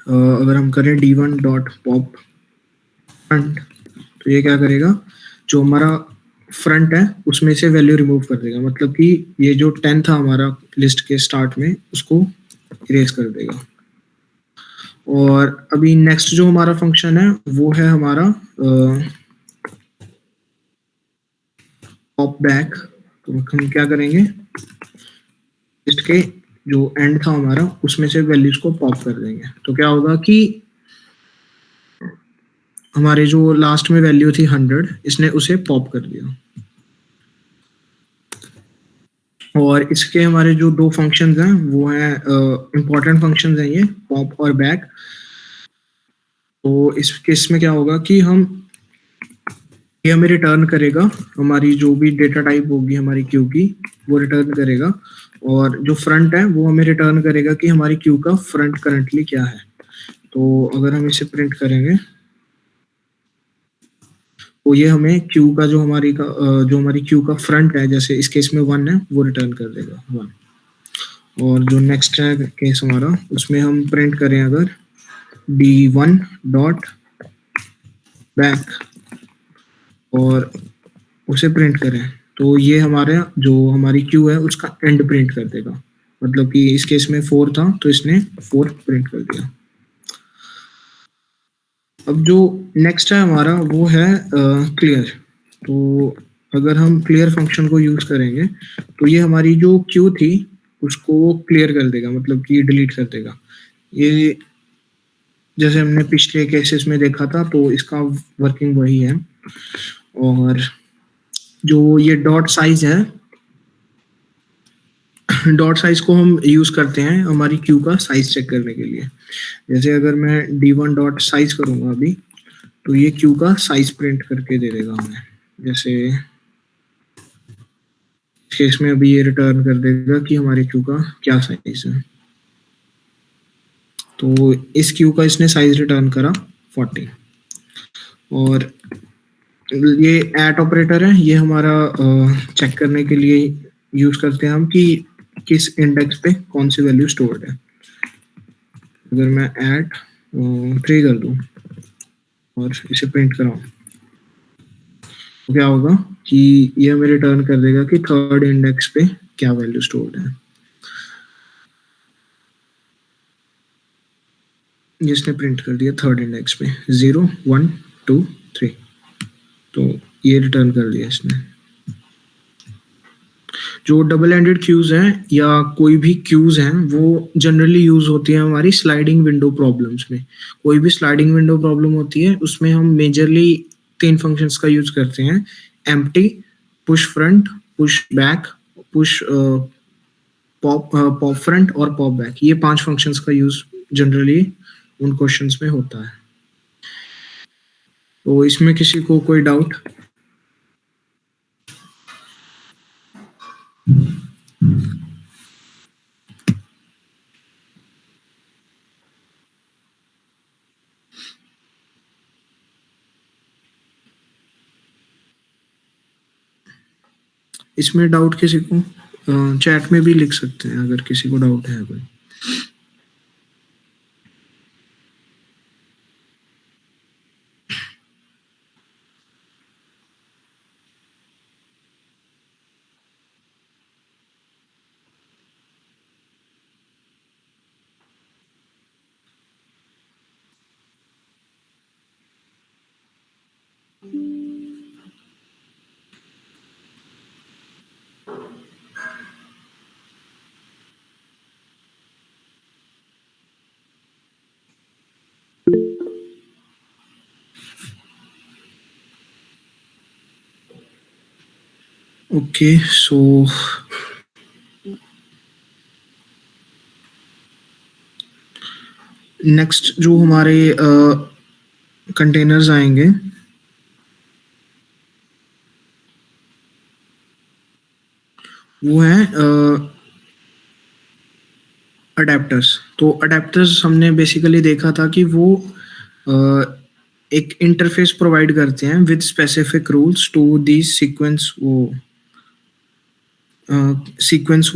अगर हम करें D1 डॉट पॉप फ्रंट, तो ये क्या करेगा, जो हमारा फ्रंट है उसमें से वैल्यू रिमूव कर देगा। मतलब कि ये जो 10 था हमारा लिस्ट के स्टार्ट में उसको इरेज कर देगा। और अभी नेक्स्ट जो हमारा फंक्शन है वो है हमारा पॉप बैक। तो हम क्या करेंगे, लिस्ट के जो एंड था हमारा उसमें से वैल्यूज को पॉप कर देंगे। तो क्या होगा कि हमारे जो लास्ट में वैल्यू थी 100, इसने उसे पॉप कर दिया। और इसके हमारे जो दो फंक्शंस हैं वो हैं इंपॉर्टेंट फंक्शंस हैं, ये पॉप और बैक। तो इस केस में क्या होगा कि ये हमें रिटर्न करेगा, हमारी जो भी डेटा टाइप होगी हमारी क्यू की वो रिटर्न करेगा, और जो फ्रंट है वो हमें रिटर्न करेगा कि हमारी क्यू का फ्रंट करंटली क्या है। तो अगर हम इसे प्रिंट करेंगे तो ये हमें क्यू का जो हमारी क्यू का फ्रंट है, जैसे इस केस में 1 है, वो रिटर्न कर देगा 1। और जो नेक्स्ट है केस हमारा, उसमें हम प्रिंट करें अगर d1 डॉट बैक और उसे प्रिंट करें, तो ये हमारे जो हमारी क्यू है उसका एंड प्रिंट कर देगा। मतलब कि इस केस में 4 था तो इसने 4 प्रिंट कर दिया। अब जो नेक्स्ट है हमारा वो है क्लियर। तो अगर हम क्लियर फंक्शन को यूज करेंगे तो ये हमारी जो क्यू थी उसको क्लियर कर देगा, मतलब कि डिलीट कर देगा। ये जैसे हमने पिछले केसेस में देखा था, तो इसका वर्किंग वही है। और जो ये डॉट साइज है, डॉट साइज को हम यूज करते हैं हमारी क्यू का साइज चेक करने के लिए। जैसे अगर मैं d1 डॉट साइज करूंगा अभी, तो ये क्यू का साइज प्रिंट करके दे देगा हमें। जैसे केस में अभी ये रिटर्न कर देगा कि हमारे क्यू का क्या साइज है। तो इस क्यू का इसने साइज रिटर्न करा 40। और ये एट ऑपरेटर है, ये हमारा चेक करने के लिए यूज करते हैं हम कि किस इंडेक्स पे कौन सी वैल्यू स्टोर्ड है। अगर मैं एट 3 कर दूं और इसे प्रिंट कराऊं तो क्या होगा कि ये हमें रिटर्न कर देगा कि थर्ड इंडेक्स पे क्या वैल्यू स्टोर्ड है। जिसने प्रिंट कर दिया थर्ड इंडेक्स पे 0 1 2 3, तो ये रिटर्न कर दिया इसने। जो डबल एंडेड क्यूज हैं या कोई भी क्यूज हैं वो जनरली यूज होती है हमारी स्लाइडिंग विंडो प्रॉब्लम्स में। कोई भी स्लाइडिंग विंडो प्रॉब्लम होती है उसमें हम मेजरली 3 फंक्शंस का यूज करते हैं, empty, push front, push back, push pop front और पॉप बैक। ये 5 फंक्शंस का यूज जनरली उन क्वेश्चंस में होता है। तो इसमें किसी को कोई डाउट? इसमें डाउट किसी को चैट में भी लिख सकते हैं अगर किसी को डाउट है कोई। Okay, so नेक्स्ट जो हमारे कंटेनर्स आएंगे वो हैं अडेप्टर्स। तो अडेप्टर्स हमने बेसिकली देखा था कि वो एक इंटरफेस प्रोवाइड करते हैं with specific rules to the sequence वो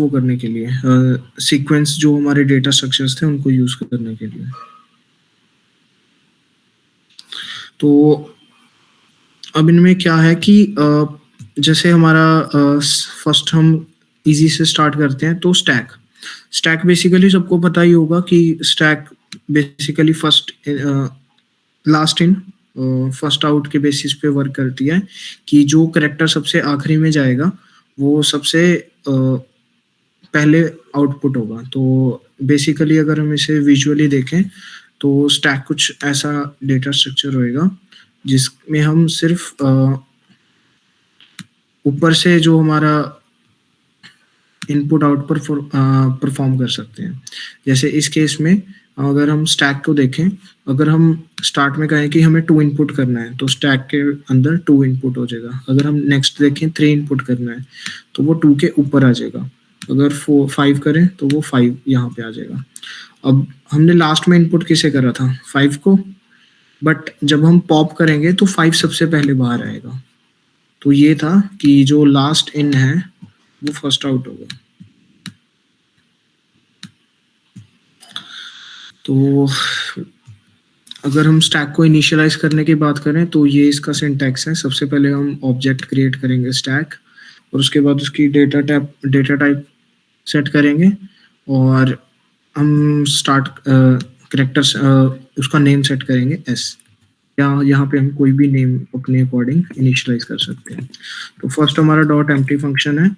करने के लिए, सीक्वेंस जो हमारे डेटा स्ट्रक्चर्स थे उनको यूज करने के लिए। तो अब इनमें क्या है कि जैसे हमारा फर्स्ट हम इजी से स्टार्ट करते हैं, तो स्टैक बेसिकली सबको पता ही होगा कि stack basically last in first out के बेसिस पे वर्क करती है कि जो करेक्टर सबसे आखिरी में जाएगा वो सबसे पहले आउटपुट होगा। तो बेसिकली अगर हम इसे विजुअली देखें तो स्टैक कुछ ऐसा डेटा स्ट्रक्चर होएगा जिसमें हम सिर्फ ऊपर से जो हमारा इनपुट आउटपुट परफॉर्म कर सकते हैं। जैसे इस केस में अगर हम स्टैक को देखें, अगर हम स्टार्ट में कहें कि हमें 2 इनपुट करना है तो स्टैक के अंदर 2 इनपुट हो जाएगा। अगर हम नेक्स्ट देखें 3 इनपुट करना है तो वो 2 के ऊपर आ जाएगा। अगर 5 करें तो वो 5 यहाँ पे आ जाएगा। अब हमने लास्ट में इनपुट किसे करा था? 5 को, बट जब हम पॉप करेंगे तो 5 सबसे पहले बाहर आएगा। तो ये था कि जो लास्ट इन है वो फर्स्ट आउट होगा। तो अगर हम स्टैक को इनिशियलाइज करने की बात करें तो ये इसका सिंटैक्स है। सबसे पहले हम ऑब्जेक्ट क्रिएट करेंगे स्टैक, और उसके बाद उसकी डेटा टाइप सेट करेंगे, और हम स्टार्ट कैरेक्टर्स उसका नेम सेट करेंगे एस, या यहाँ पे हम कोई भी नेम अपने अकॉर्डिंग इनिशियलाइज कर सकते हैं। तो फर्स्ट हमारा डॉट एम्प्टी फंक्शन है,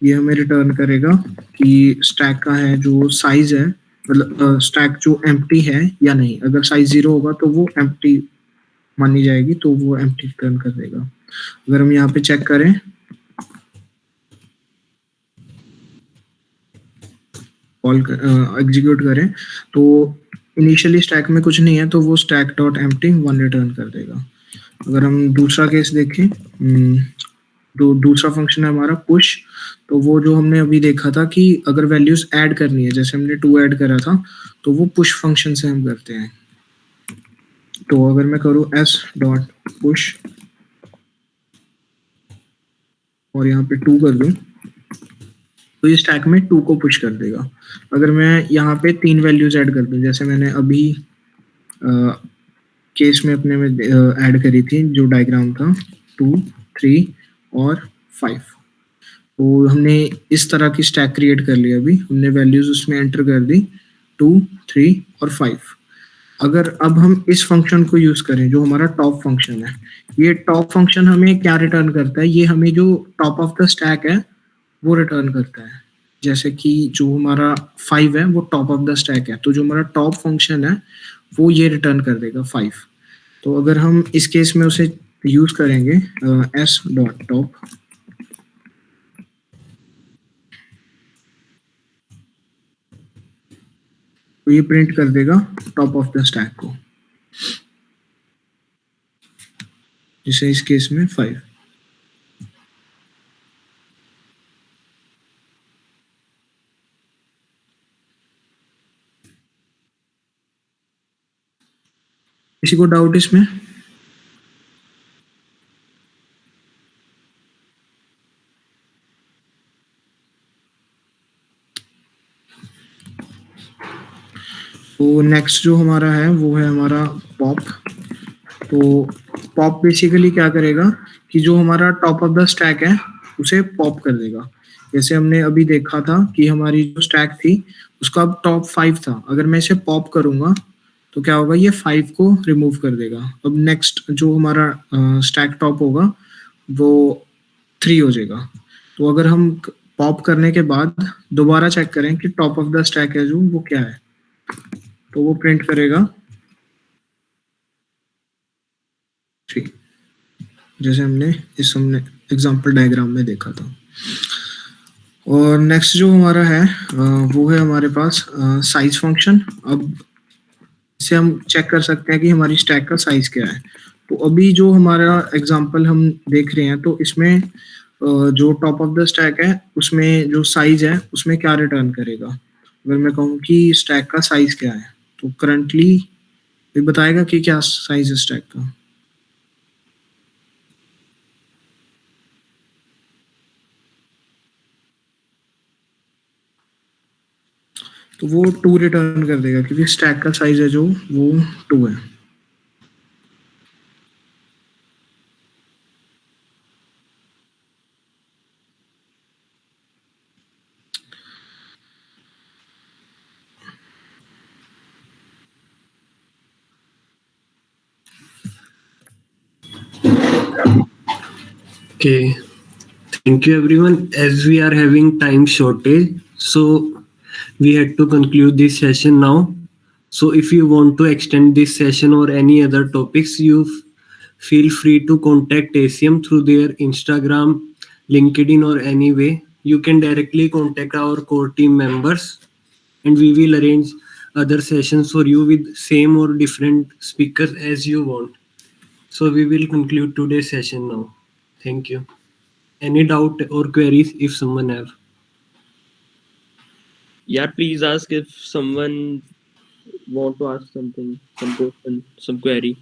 ये हमें रिटर्न करेगा कि स्टैक का है जो साइज है, मतलब स्टैक जो एम्प्टी है या नहीं। अगर साइज 0 होगा तो वो एम्प्टी मानी जाएगी, तो वो एम्प्टी रिटर्न कर देगा। अगर हम यहाँ पे चेक करें, कॉल एग्जीक्यूट करें, तो इनिशियली स्टैक में कुछ नहीं है तो वो स्टैक डॉट एम्प्टी 1 रिटर्न कर देगा। अगर हम दूसरा केस देखें, जो दूसरा फंक्शन है हमारा पुश, तो वो जो हमने अभी देखा था कि अगर वैल्यूज ऐड करनी है, जैसे हमने 2 ऐड करा था, तो वो पुश फंक्शन से हम करते हैं। तो अगर मैं करूँ s डॉट पुश और यहाँ पे 2 कर दूं, तो ये स्टैक में 2 को पुश कर देगा। अगर मैं यहाँ पे 3 वैल्यूज ऐड कर दूं, जैसे मैंने अभी केस में अपने में ऐड करी थी, जो डायग्राम था 2, 3 और 5, तो हमने इस तरह की स्टैक क्रिएट कर ली। अभी हमने वैल्यूज उसमें एंटर कर दी 2, 3 और 5। अगर अब हम इस फंक्शन को यूज करें जो हमारा टॉप फंक्शन है, ये टॉप फंक्शन हमें क्या रिटर्न करता है? ये हमें जो टॉप ऑफ द स्टैक है वो रिटर्न करता है। जैसे कि जो हमारा 5 है वो टॉप ऑफ द स्टैक है, तो जो हमारा टॉप फंक्शन है वो ये रिटर्न कर देगा 5। तो अगर हम इस केस में उसे यूज करेंगे s डॉट टॉप, तो ये प्रिंट कर देगा टॉप ऑफ द स्टैक को, जैसे इस केस में 5। किसी को डाउट इसमें? तो नेक्स्ट जो हमारा है वो है हमारा पॉप। तो पॉप बेसिकली क्या करेगा कि जो हमारा टॉप ऑफ द स्टैक है उसे पॉप कर देगा। जैसे हमने अभी देखा था कि हमारी जो स्टैक थी उसका अब टॉप 5 था, अगर मैं इसे पॉप करूंगा तो क्या होगा, ये 5 को रिमूव कर देगा। अब नेक्स्ट जो हमारा स्टैक टॉप होगा वो 3 हो जाएगा। तो अगर हम पॉप करने के बाद दोबारा चेक करें कि टॉप ऑफ द स्टैक है जो वो क्या है, तो वो प्रिंट करेगा 3, जैसे हमने एग्जांपल डायग्राम में देखा था। और नेक्स्ट जो हमारा है वो है हमारे पास साइज फंक्शन। अब इसे हम चेक कर सकते हैं कि हमारी स्टैक का साइज क्या है। तो अभी जो हमारा एग्जांपल हम देख रहे हैं, तो इसमें जो टॉप ऑफ द स्टैक है उसमें जो साइज है उसमें क्या रिटर्न करेगा। अगर मैं कहूँ कि स्टैक का साइज क्या है, तो करंटली ये बताएगा कि क्या साइज है स्टैक का। तो वो 2 रिटर्न कर देगा क्योंकि स्टैक का साइज है जो वो 2 है। Okay, thank you everyone. As we are having time shortage, so we had to conclude this session now. So if you want to extend this session or any other topics, you feel free to contact ACM through their Instagram, LinkedIn, or any way. You can directly contact our core team members, and we will arrange other sessions for you with same or different speakers as you want. So we will conclude today's session now. Thank you. Any doubt or queries if someone have? Yeah, please ask if someone want to ask something, some question, some query.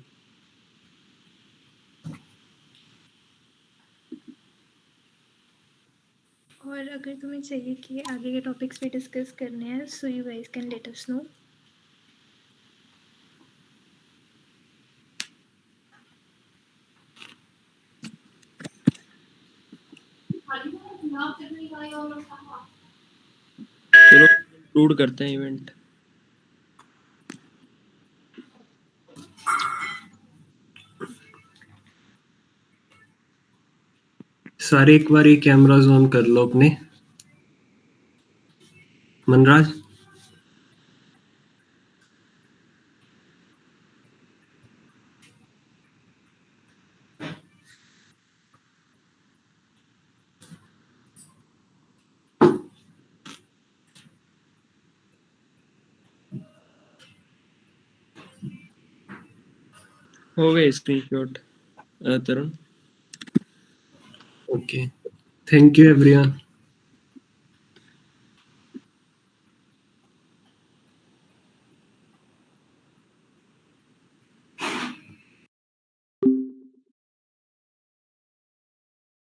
और अगर तुम्हें चाहिए कि आगे के topics पे discuss करने हैं so you guys can let us know. चलो इंक्लूड करते हैं इवेंट. सारे एक बार ये कैमरास ऑन कर लो अपने. मनराज. हो गए screenshot Tarun. Okay. Thank you everyone.